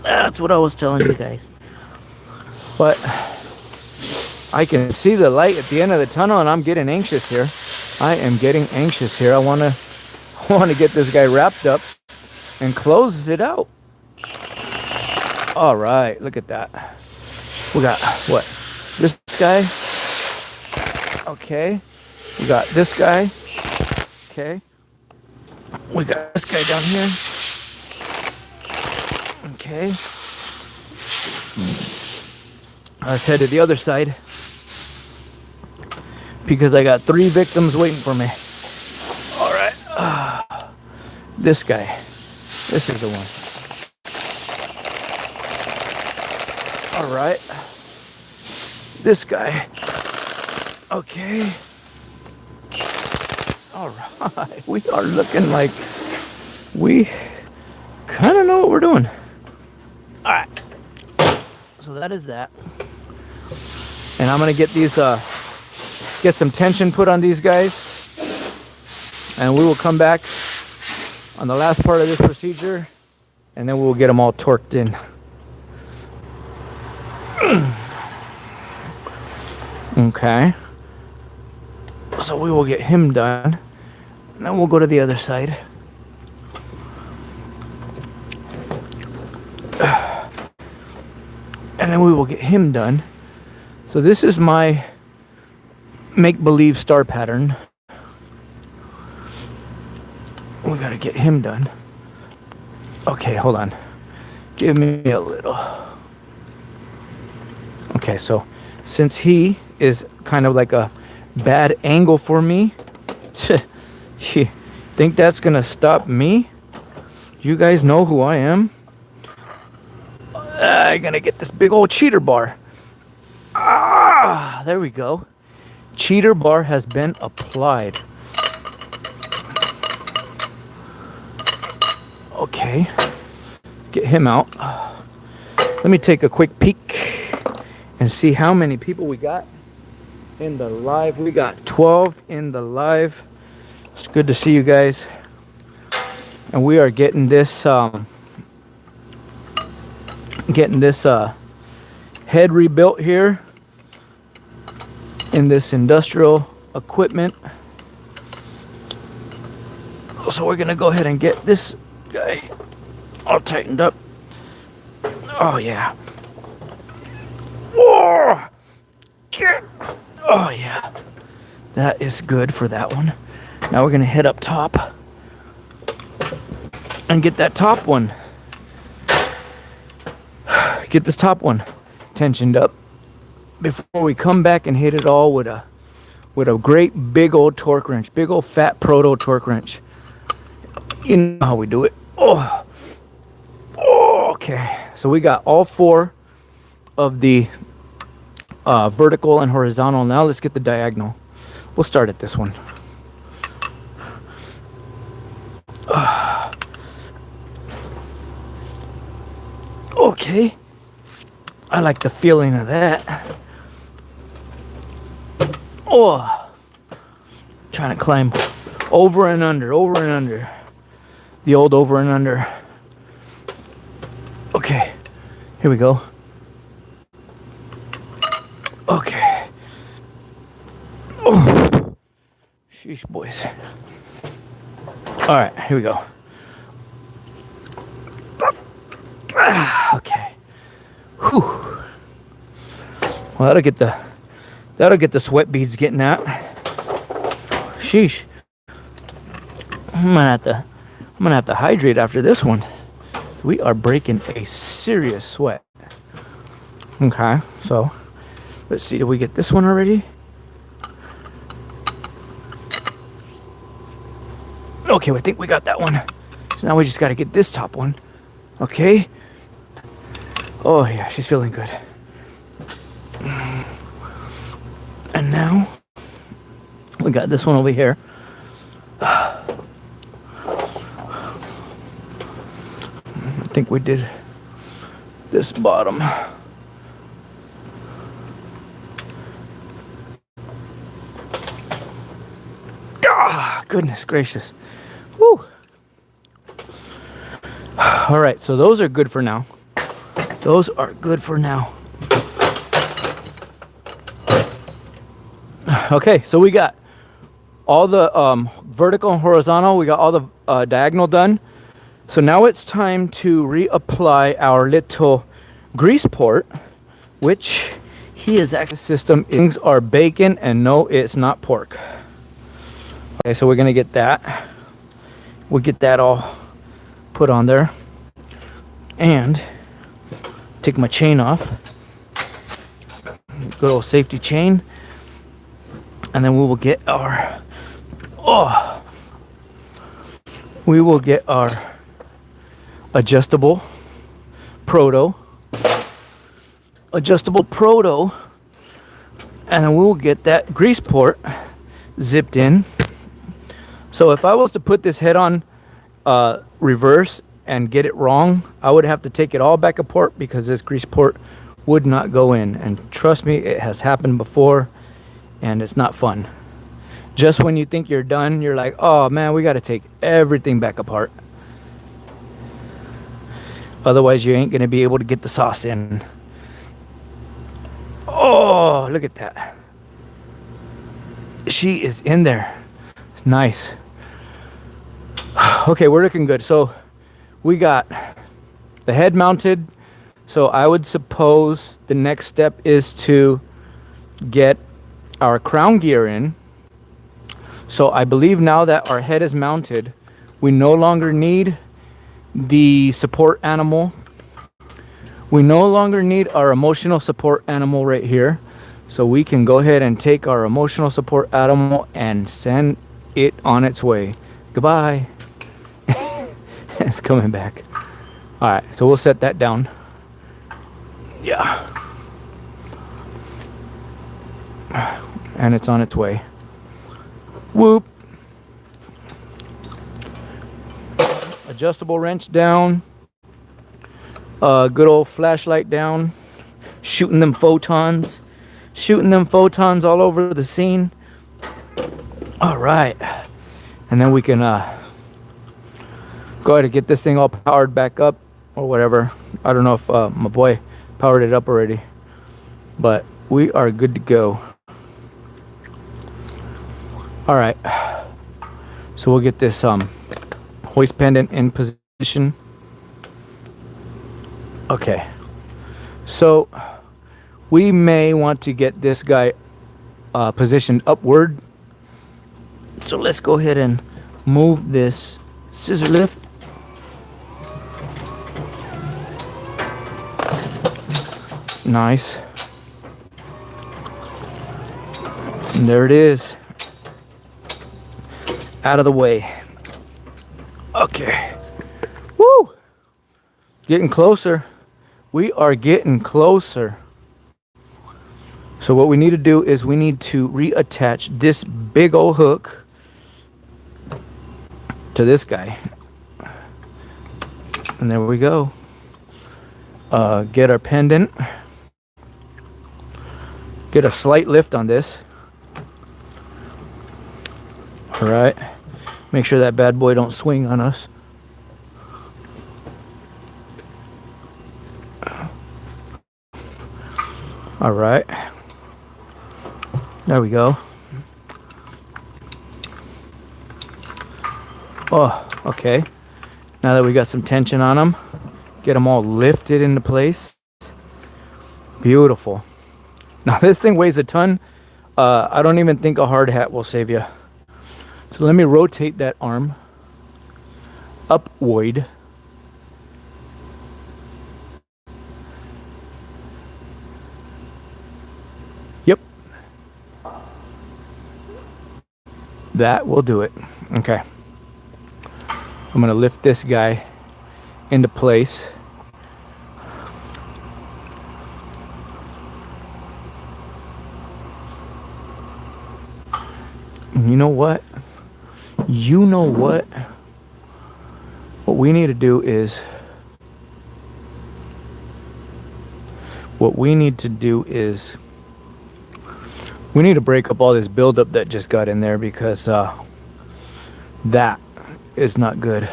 That's what I was telling you guys. But I can see the light at the end of the tunnel, and I'm getting anxious here. I am getting anxious here. I want to get this guy wrapped up and close it out. All right, look at that. We got what? This guy. Okay. We got this guy. Okay. We got this guy down here. Okay. Let's head to the other side. because I got 3 victims waiting for me. All right. This guy. This is the one. All right. This guy. Okay. All right. We are looking like we kind of know what we're doing. All right. So that is that. And I'm going to get these, get some tension put on these guys. And we will come back on the last part of this procedure. And then we'll get them all torqued in. Okay. So we will get him done. And then we'll go to the other side. And then we will get him done. So this is my make-believe star pattern. We gotta get him done. Okay, hold on. Give me a little. Okay, so since he is kind of like a bad angle for me, you think that's gonna stop me? You guys know who I am. I'm gonna get this big old cheater bar. There we go. Cheater bar has been applied. Okay, get him out. Let me take a quick peek and see how many people we got in the live. We got 12 in the live. It's good to see you guys. And we are getting this head rebuilt here in this industrial equipment. So we're gonna go ahead and get this guy all tightened up. Oh yeah. Oh yeah. That is good for that one. Now we're gonna hit up top and get that top one. Get this top one tensioned up before we come back and hit it all with a great big old torque wrench, big old fat proto torque wrench. You know how we do it. Oh, okay. So we got all 4 of the vertical and horizontal. Now let's get the diagonal. We'll start at this one. Okay. I like the feeling of that. Oh, trying to climb over and under. The old over and under. Okay, here we go. Okay. Oh, sheesh, boys. All right, here we go. Okay. Whew. Well, that'll get the sweat beads getting out. Sheesh. I'm gonna have to hydrate after this one. We are breaking a serious sweat. Okay, so let's see. Did we get this one already? Okay, I think we got that one. So now we just got to get this top one. Okay. Oh yeah, she's feeling good. And now we got this one over here. I think we did this bottom. Ah, goodness gracious. Woo. All right, so those are good for now. Those are good for now. Okay, so we got all the vertical and horizontal. We got all the diagonal done. So now it's time to reapply our little grease port, which he is actually system. Things are bacon, and no, it's not pork. Okay, so we're gonna get that. We'll get that all put on there, and take my chain off. Good old safety chain. And then we will get our, oh, we will get our adjustable proto, and then we'll get that grease port zipped in. So if I was to put this head on reverse and get it wrong, I would have to take it all back apart because this grease port would not go in. And trust me, it has happened before, and it's not fun. Just when you think you're done, you're like, oh man, we got to take everything back apart. Otherwise, you ain't going to be able to get the sauce in. Oh, look at that. She is in there. Nice. Okay, we're looking good. So we got the head mounted. So I would suppose the next step is to get our crown gear in. So I believe now that our head is mounted, we no longer need the support animal. We no longer need our emotional support animal right here. So we can go ahead and take our emotional support animal and send it on its way. Goodbye. It's coming back. All right, so we'll set that down. Yeah. And it's on its way. Whoop. Adjustable wrench down. Good old flashlight down. Shooting them photons all over the scene. All right. And then we can go ahead and get this thing all powered back up or whatever. I don't know if my boy powered it up already, but we are good to go. All right. So we'll get this hoist pendant in position. Okay. So we may want to get this guy positioned upward. So let's go ahead and move this scissor lift. Nice. And there it is. Out of the way. Okay. Woo! Getting closer. We are getting closer. So what we need to do is we need to reattach this big old hook to this guy. And there we go. Get our pendant. Get a slight lift on this. All right. Make sure that bad boy don't swing on us. All right. There we go. Oh, okay. Now that we got some tension on them, get them all lifted into place. Beautiful. Now this thing weighs a ton. I don't even think a hard hat will save you. So let me rotate that arm upward. Yep. That will do it. Okay. I'm going to lift this guy into place. And you know what? What we need to do is we need to break up all this buildup that just got in there because that is not good.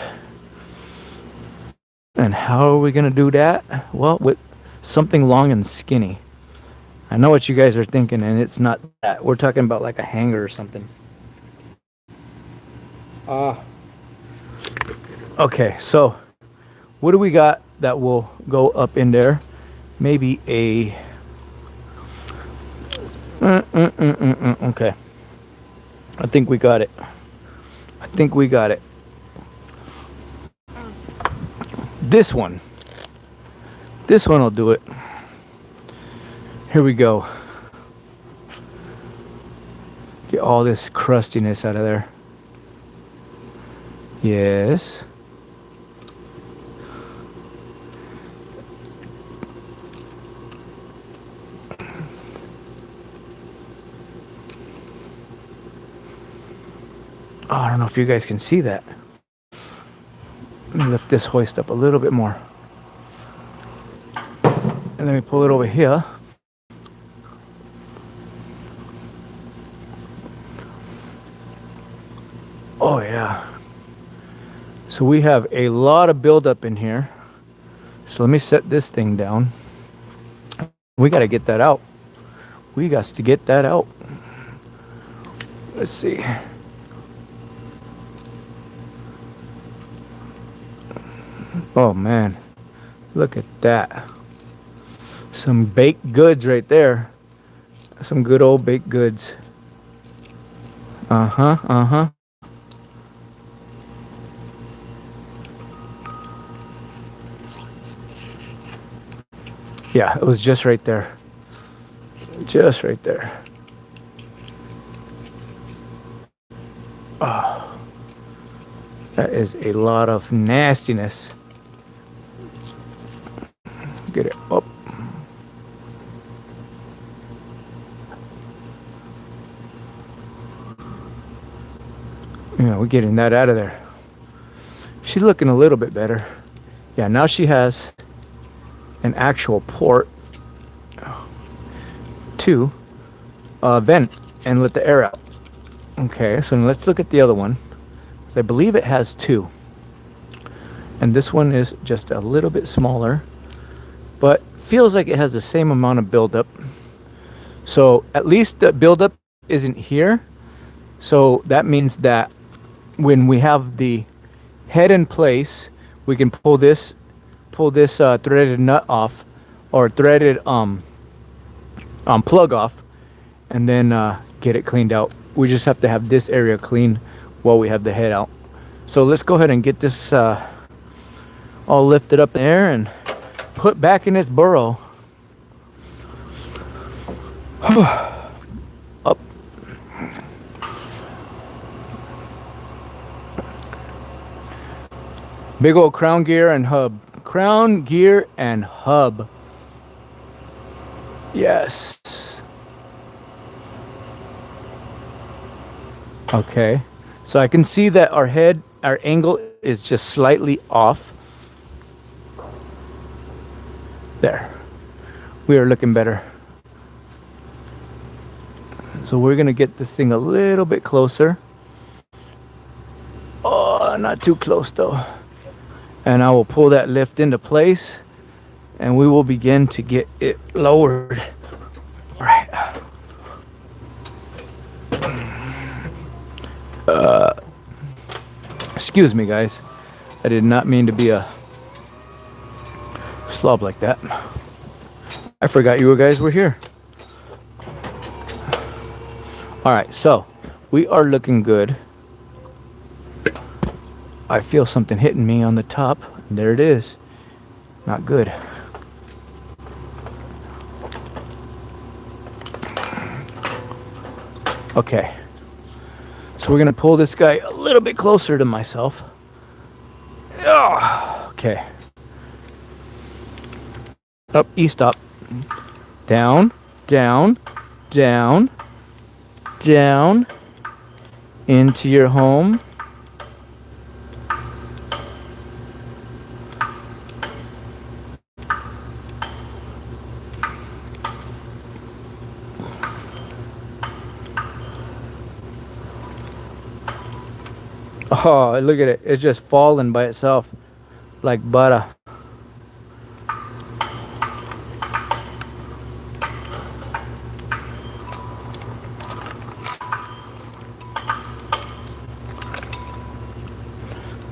And how are we going to do that? Well, with something long and skinny. I know what you guys are thinking, and it's not that. We're talking about like a hanger or something. Okay, so what do we got that will go up in there? Maybe a... Okay. I think we got it. This one will do it. Here we go. Get all this crustiness out of there. Yes. Oh, I don't know if you guys can see that. Let me lift this hoist up a little bit more. And let me pull it over here. Oh yeah. So we have a lot of buildup in here. So let me set this thing down. We got to get that out. We got to get that out. Let's see. Oh man, look at that. Some baked goods right there. Some good old baked goods. Uh-huh. Yeah, it was just right there. Just right there. Oh, that is a lot of nastiness. Get it up. Yeah, we're getting that out of there. She's looking a little bit better. Yeah, now she has an actual port to vent and let the air out. Okay, so let's look at the other one. I believe it has two. And this one is just a little bit smaller, but feels like it has the same amount of buildup. So at least the buildup isn't here. So that means that when we have the head in place, we can pull this threaded nut off, or threaded plug off, and then get it cleaned out. We just have to have this area clean while we have the head out. So let's go ahead and get this all lifted up in the air and put back in its burrow. Up. Big old crown gear and hub. Crown gear and hub. Yes. Okay. So I can see that our angle is just slightly off. There. We are looking better. So we're going to get this thing a little bit closer. Oh, not too close though. And I will pull that lift into place, and we will begin to get it lowered. All right. Excuse me, guys. I did not mean to be a slob like that. I forgot you guys were here. All right, so we are looking good. I feel something hitting me on the top. There it is. Not good. Okay. So we're going to pull this guy a little bit closer to myself. Oh, okay. Up, E-stop. Down, down, down, down. Into your home. Oh, look at it. It's just falling by itself like butter.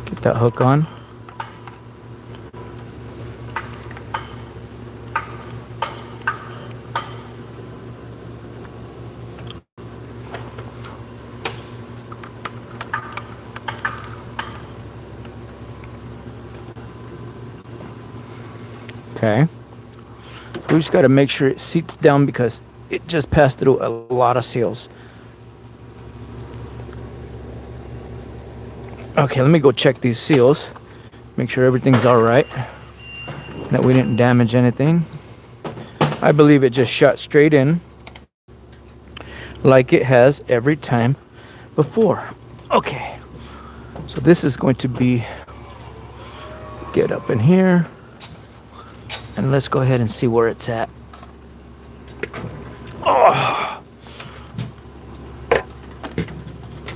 Get that hook on. Okay. We just got to make sure it seats down because it just passed through a lot of seals. Okay, let me go check these seals. Make sure everything's all right. That we didn't damage anything. I believe it just shot straight in like it has every time before. Okay, so this is going to be, get up in here and let's go ahead and see where it's at.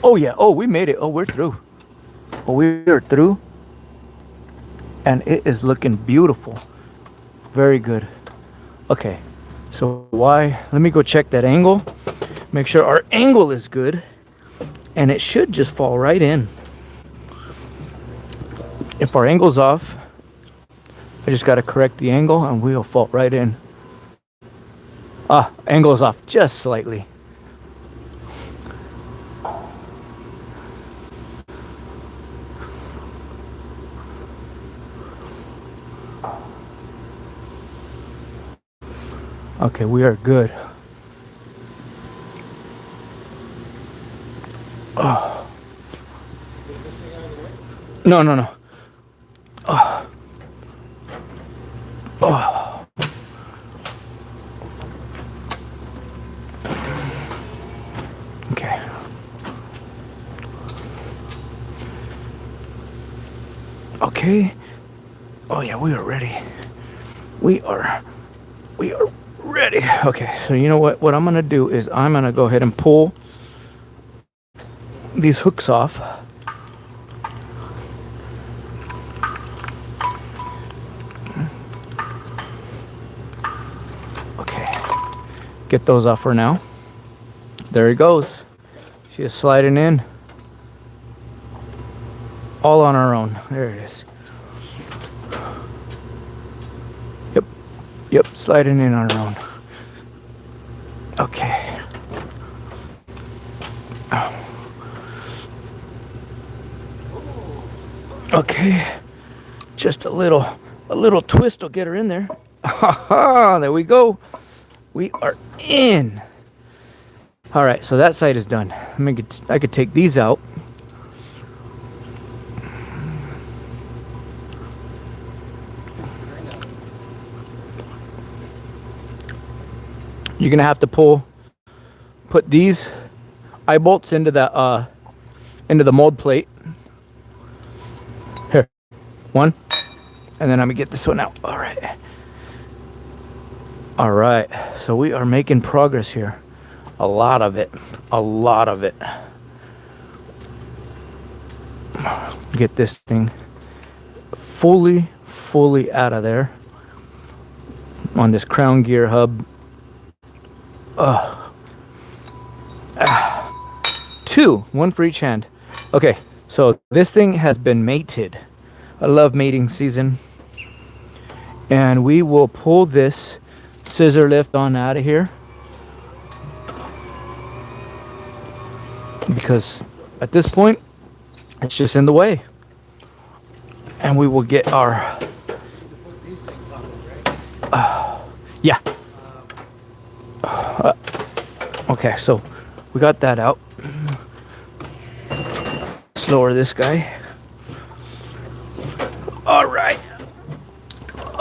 Oh yeah, oh, we made it. Oh, we're through. Oh, we are through. And it is looking beautiful. Very good. Okay, so let me go check that angle. Make sure our angle is good. And it should just fall right in. If our angle's off, I just got to correct the angle and we'll fall right in. Angle is off just slightly. Okay, we are good. Oh. No. Oh. Oh. Okay. Okay. Oh yeah, we are ready. We are ready. Okay, so you know what I'm gonna do is I'm gonna go ahead and pull these hooks off. Okay, get those off for now. There he goes. She is sliding in all on her own. There it is. Yep, sliding in on her own. Okay. Okay. Just a little twist will get her in there. There we go. We are in. All right, so that side is done. I could take these out. You're gonna have to put these eye bolts into the mold plate. Here, one, and then I'm gonna get this one out. All right. So we are making progress here. A lot of it. Get this thing fully out of there on this crown gear hub. One for each hand. Okay, so this thing has been mated. I love mating season. And we will pull this scissor lift on out of here, because at this point it's just in the way. And we will get our yeah. Okay, so we got that out. Let's lower this guy. All right.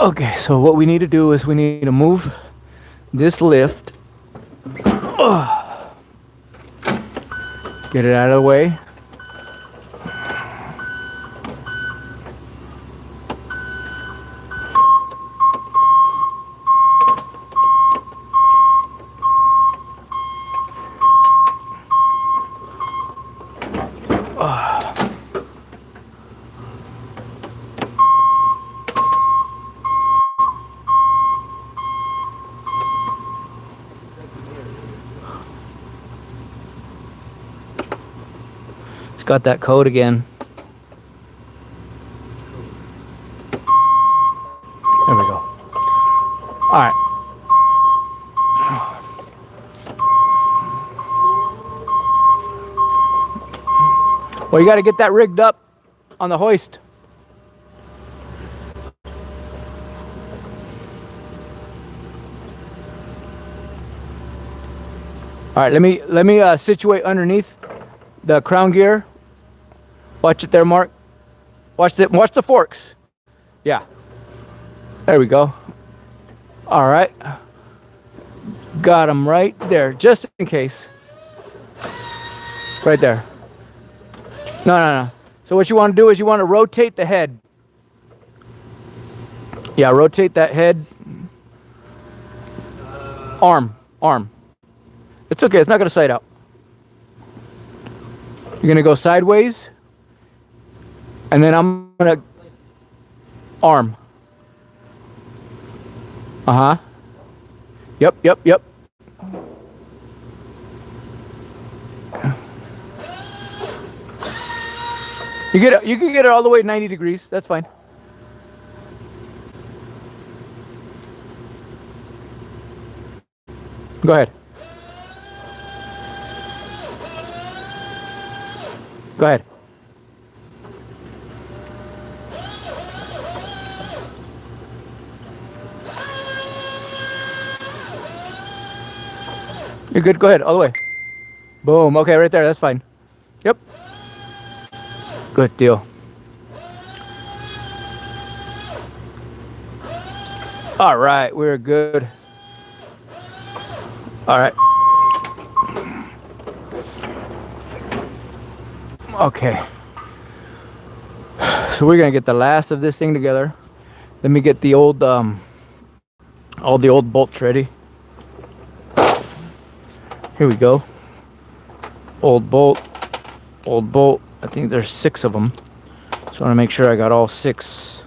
Okay, so what we need to do is we need to move this lift. Get it out of the way. Got that code again. There we go. All right. Well, you got to get that rigged up on the hoist. All right, let me situate underneath the crown gear. Watch it there, Mark. Watch the forks. Yeah. There we go. All right. Got them right there, just in case. Right there. No. So what you want to do is you want to rotate the head. Yeah, rotate that head. Arm. It's okay. It's not going to sight out. You're going to go sideways. And then I'm going to arm. Uh-huh. Yep. You can get it all the way 90 degrees. That's fine. Go ahead. Go ahead. You're good. Go ahead. All the way. Boom. Okay, right there. That's fine. Yep. Good deal. All right. We're good. All right. Okay. So we're gonna get the last of this thing together. Let me get the old all the old bolts ready. Here we go. Old bolt. I think there's 6 of them. So I want to make sure I got all 6.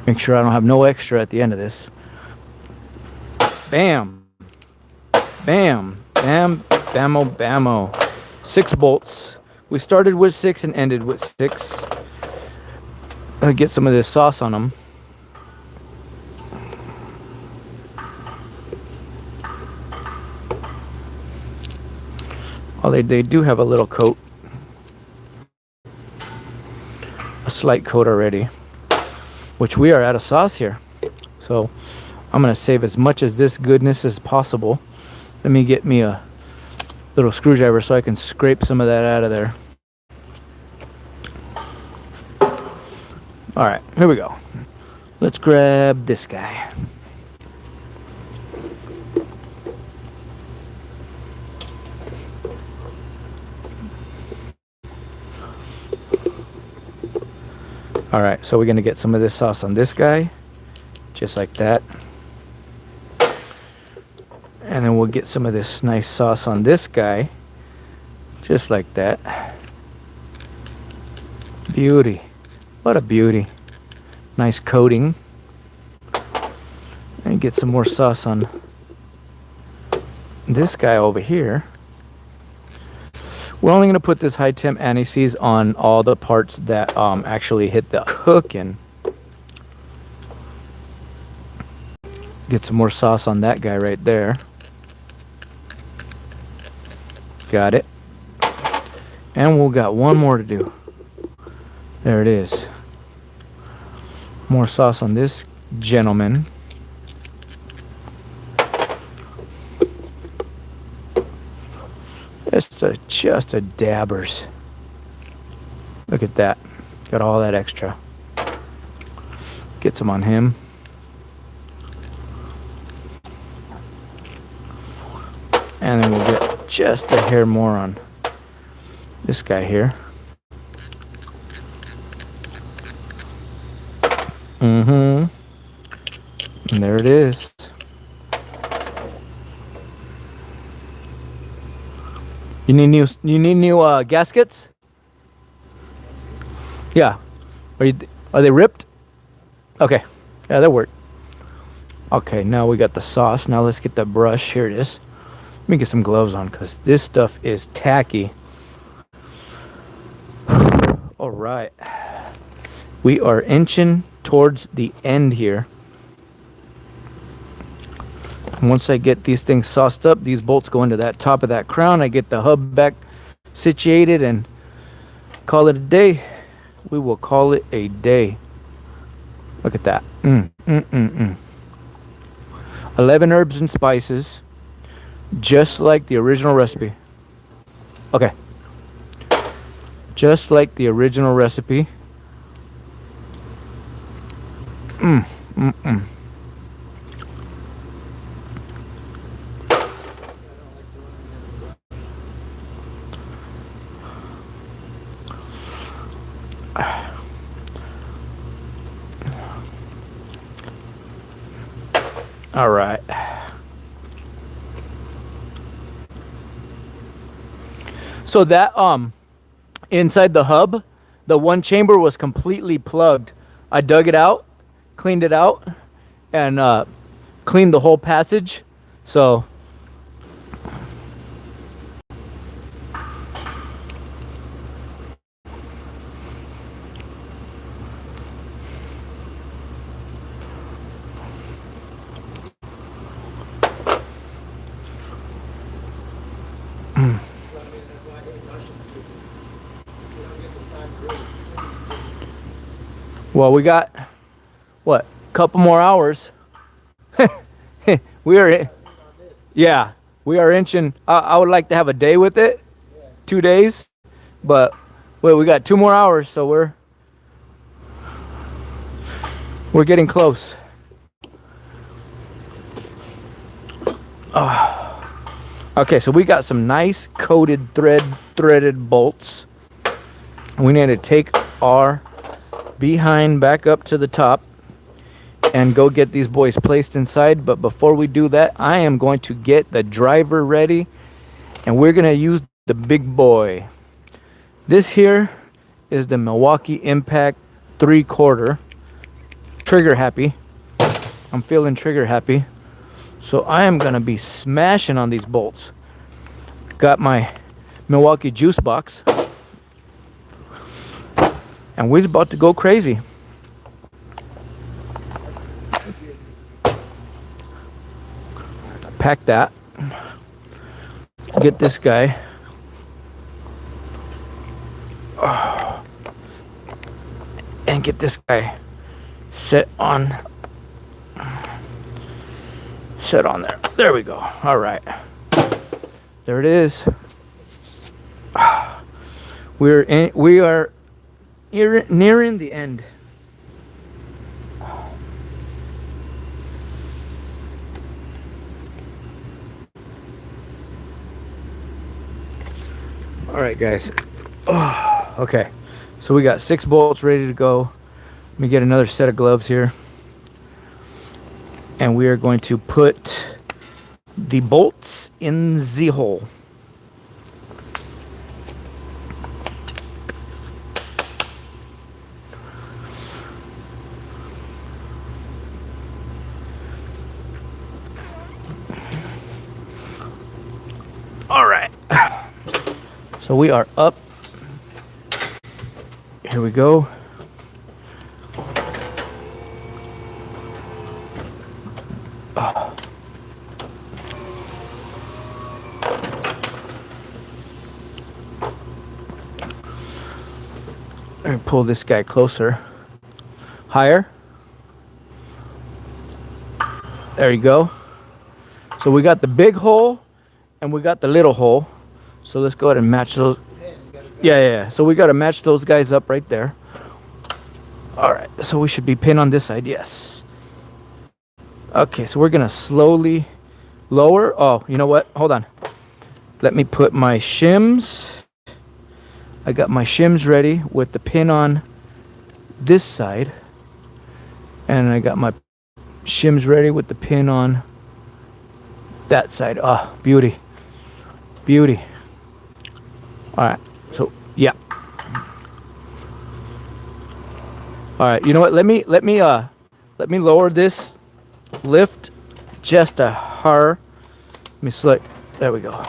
Make sure I don't have no extra at the end of this. Bam. Bam. Bam. Bammo. Bammo. 6 bolts. We started with 6 and ended with 6. Get some of this sauce on them. Oh, they do have a little coat. A slight coat already. Which we are out of sauce here. So I'm going to save as much of this goodness as possible. Let me get me a little screwdriver so I can scrape some of that out of there. Alright, here we go. Let's grab this guy. Alright, so we're going to get some of this sauce on this guy. Just like that. And then we'll get some of this nice sauce on this guy. Just like that. Beauty. What a beauty. Nice coating. And get some more sauce on this guy over here. We're only going to put this high temp anti-seize on all the parts that actually hit the cooking. Get some more sauce on that guy right there. Got it. And we've got one more to do. There it is. More sauce on this gentleman. Just a dabbers. Look at that. Got all that extra. Get some on him. And then we'll get just a hair more on this guy here. And there it is. You need new gaskets? Yeah. Are they ripped? Okay. Yeah, that worked. Okay, now we got the sauce. Now let's get the brush. Here it is. Let me get some gloves on because this stuff is tacky. All right. We are inching towards the end here. And once I get these things sauced up, these bolts go into that top of that crown. I get the hub back situated and call it a day. We will call it a day. Look at that. 11 herbs and spices. Just like the original recipe. Okay. Just like the original recipe. All right. So that inside the hub, the one chamber was completely plugged. I dug it out, cleaned it out, and cleaned the whole passage. So well, we got what? Couple more hours. We are, yeah, we are inching. I would like to have a day with it, 2 days, but wait, we got 2 more hours, so we're getting close. Okay, so we got some nice coated threaded bolts. We need to take our behind back up to the top and go get these boys placed inside. But before we do that, I am going to get the driver ready, and we're gonna use the big boy. This here is the Milwaukee Impact 3/4. Trigger happy. I'm feeling trigger happy. So I am gonna be smashing on these bolts. Got my Milwaukee juice box, and we're about to go crazy. Pack that. Get this guy. And get this guy set on there. There we go. All right. There it is. We are nearing the end. All right, guys. Oh, okay. So we got 6 bolts ready to go. Let me get another set of gloves here. And we are going to put the bolts in the hole. All right. So we are up. Here we go. Let me pull this guy closer. Higher. There you go. So we got the big hole and we got the little hole. So let's go ahead and match those. Yeah. So we got to match those guys up right there. All right. So we should be pinned on this side. Yes. Okay. So we're going to slowly lower. Oh, you know what? Hold on. Let me put my shims. I got my shims ready with the pin on this side. And I got my shims ready with the pin on that side. Ah, beauty. Beauty. All right. So, yeah. All right. You know what? Let me lower this lift just a hair. Let me select. There we go.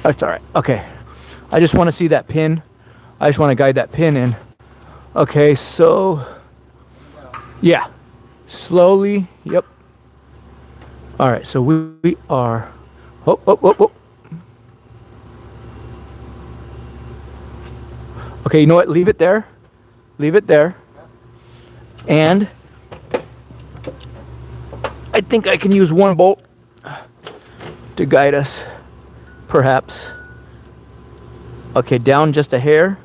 That's all right. Okay. I just want to see that pin. I just want to guide that pin in. Okay, so yeah. Slowly. Yep. All right, so we are oh. Okay, you know what? Leave it there. Leave it there. And I think I can use one bolt to guide us, perhaps. Okay, down just a hair.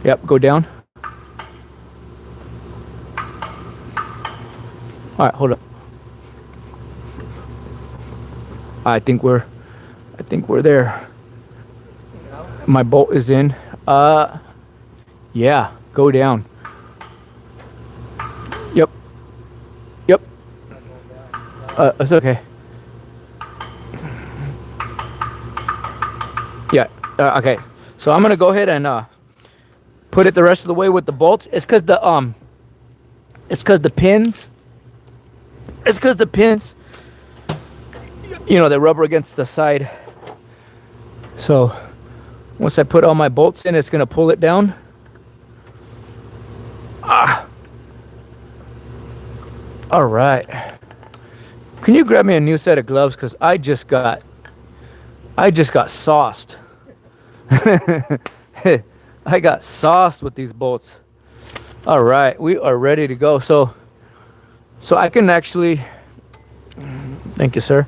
Yep, go down. All right, hold up. I think we're there. My bolt is in. Yeah, go down. Yep. Yep. It's okay. Yeah. Okay. So I'm gonna go ahead and put it the rest of the way with the bolts. It's cause the pins. It's cause the pins. You know, they rubber against the side. So once I put all my bolts in, it's gonna pull it down. All right. Can you grab me a new set of gloves? Cause I just got sauced. I got sauced with these bolts. All right, we are ready to go. So I can actually, thank you, sir.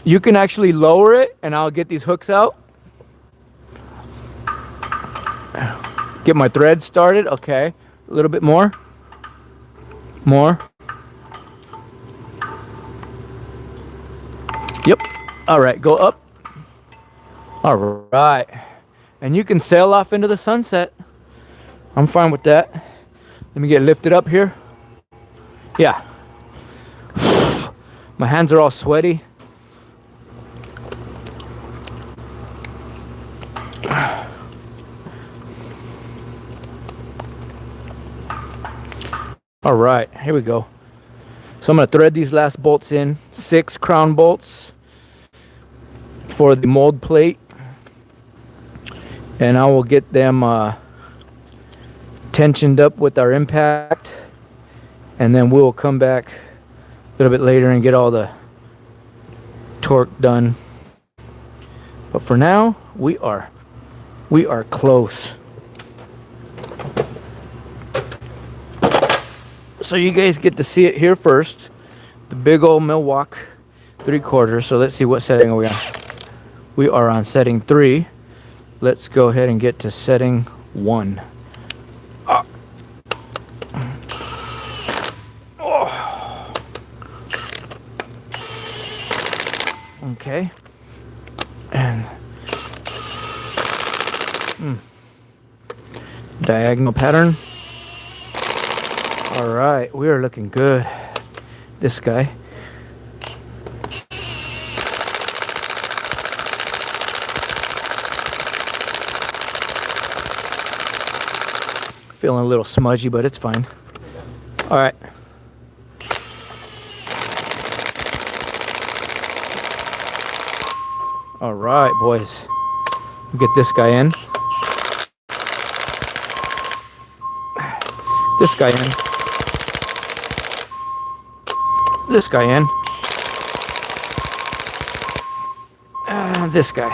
You can actually lower it and I'll get these hooks out. Get my thread started. Okay, a little bit more. More. Yep. All right, go up. All right. And you can sail off into the sunset. I'm fine with that. Let me get lifted up here. Yeah. My hands are all sweaty. All right, here we go. So I'm gonna thread these last bolts in, 6 crown bolts for the mold plate. And I will get them tensioned up with our impact. And then we'll come back a little bit later and get all the torque done. But for now, we are close. So you guys get to see it here first. The big old Milwaukee 3/4. So let's see, what setting are we on? We are on setting 3. Let's go ahead and get to setting 1. Oh. Okay. And diagonal pattern. All right, we are looking good. This guy. Feeling a little smudgy, but it's fine. All right. All right, boys. Get this guy in. This guy in. This guy in. This guy.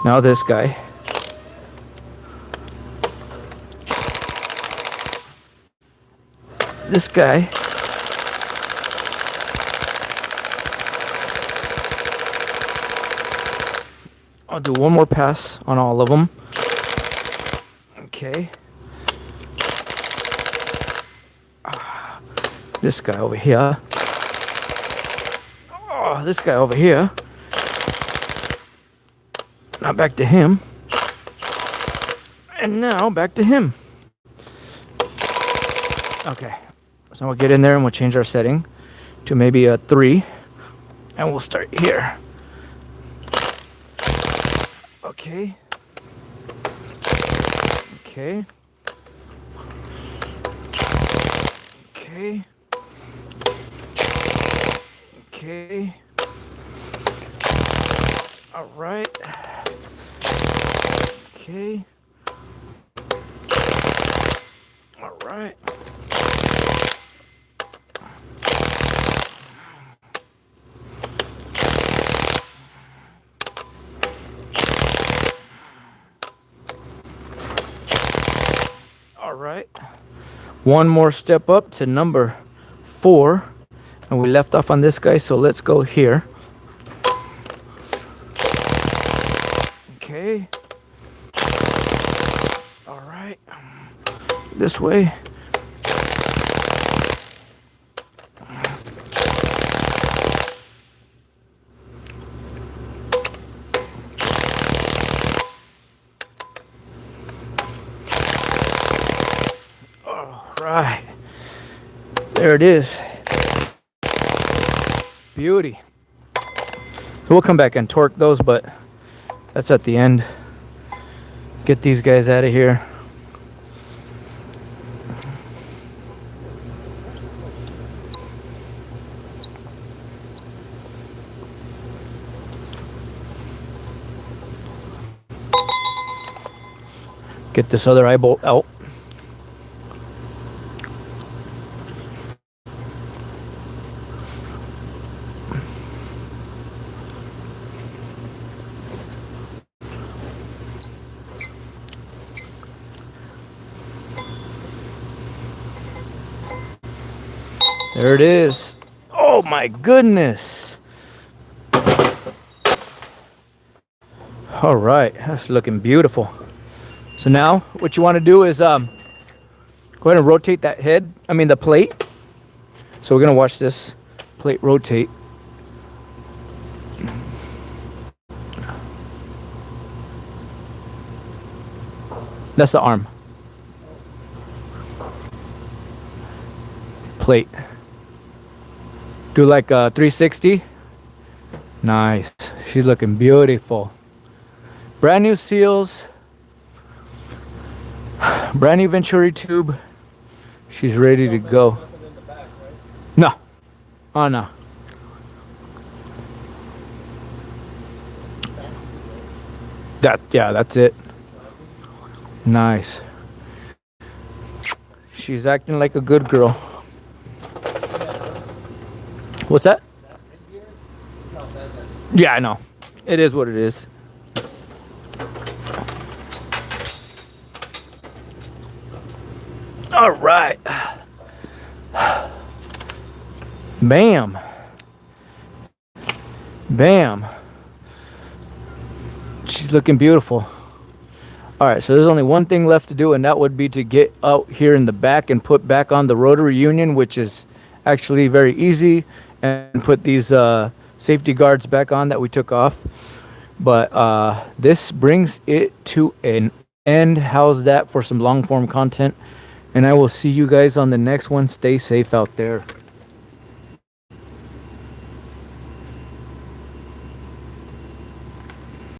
Now this guy. This guy. I'll do one more pass on all of them. Okay. This guy over here. Oh, this guy over here. Now back to him. And now back to him. Okay. So we'll get in there and we'll change our setting to maybe a 3. And we'll start here. Okay. Okay. Okay. Okay. All right. Okay. All right. right. One more step up to number 4. And we left off on this guy, so let's go here. Okay. All right. This way. All right. There it is. Beauty. We'll come back and torque those, but that's at the end. Get these guys out of here. Get this other eye bolt out. There it is. Oh my goodness. All right, that's looking beautiful. So now what you want to do is go ahead and rotate that head, the plate. So we're going to watch this plate rotate. That's the arm. Plate. Do like a 360. Nice. She's looking beautiful. Brand new seals. Brand new Venturi tube. She's ready to go. No. Oh no. That's it. Nice. She's acting like a good girl. What's that? Yeah, I know. It is what it is. All right. Bam. Bam. She's looking beautiful. All right, so there's only one thing left to do, and that would be to get out here in the back and put back on the rotary union, which is actually very easy, and put these safety guards back on that we took off. But this brings it to an end. How's that for some long form content? And I will see you guys on the next one. Stay safe out there.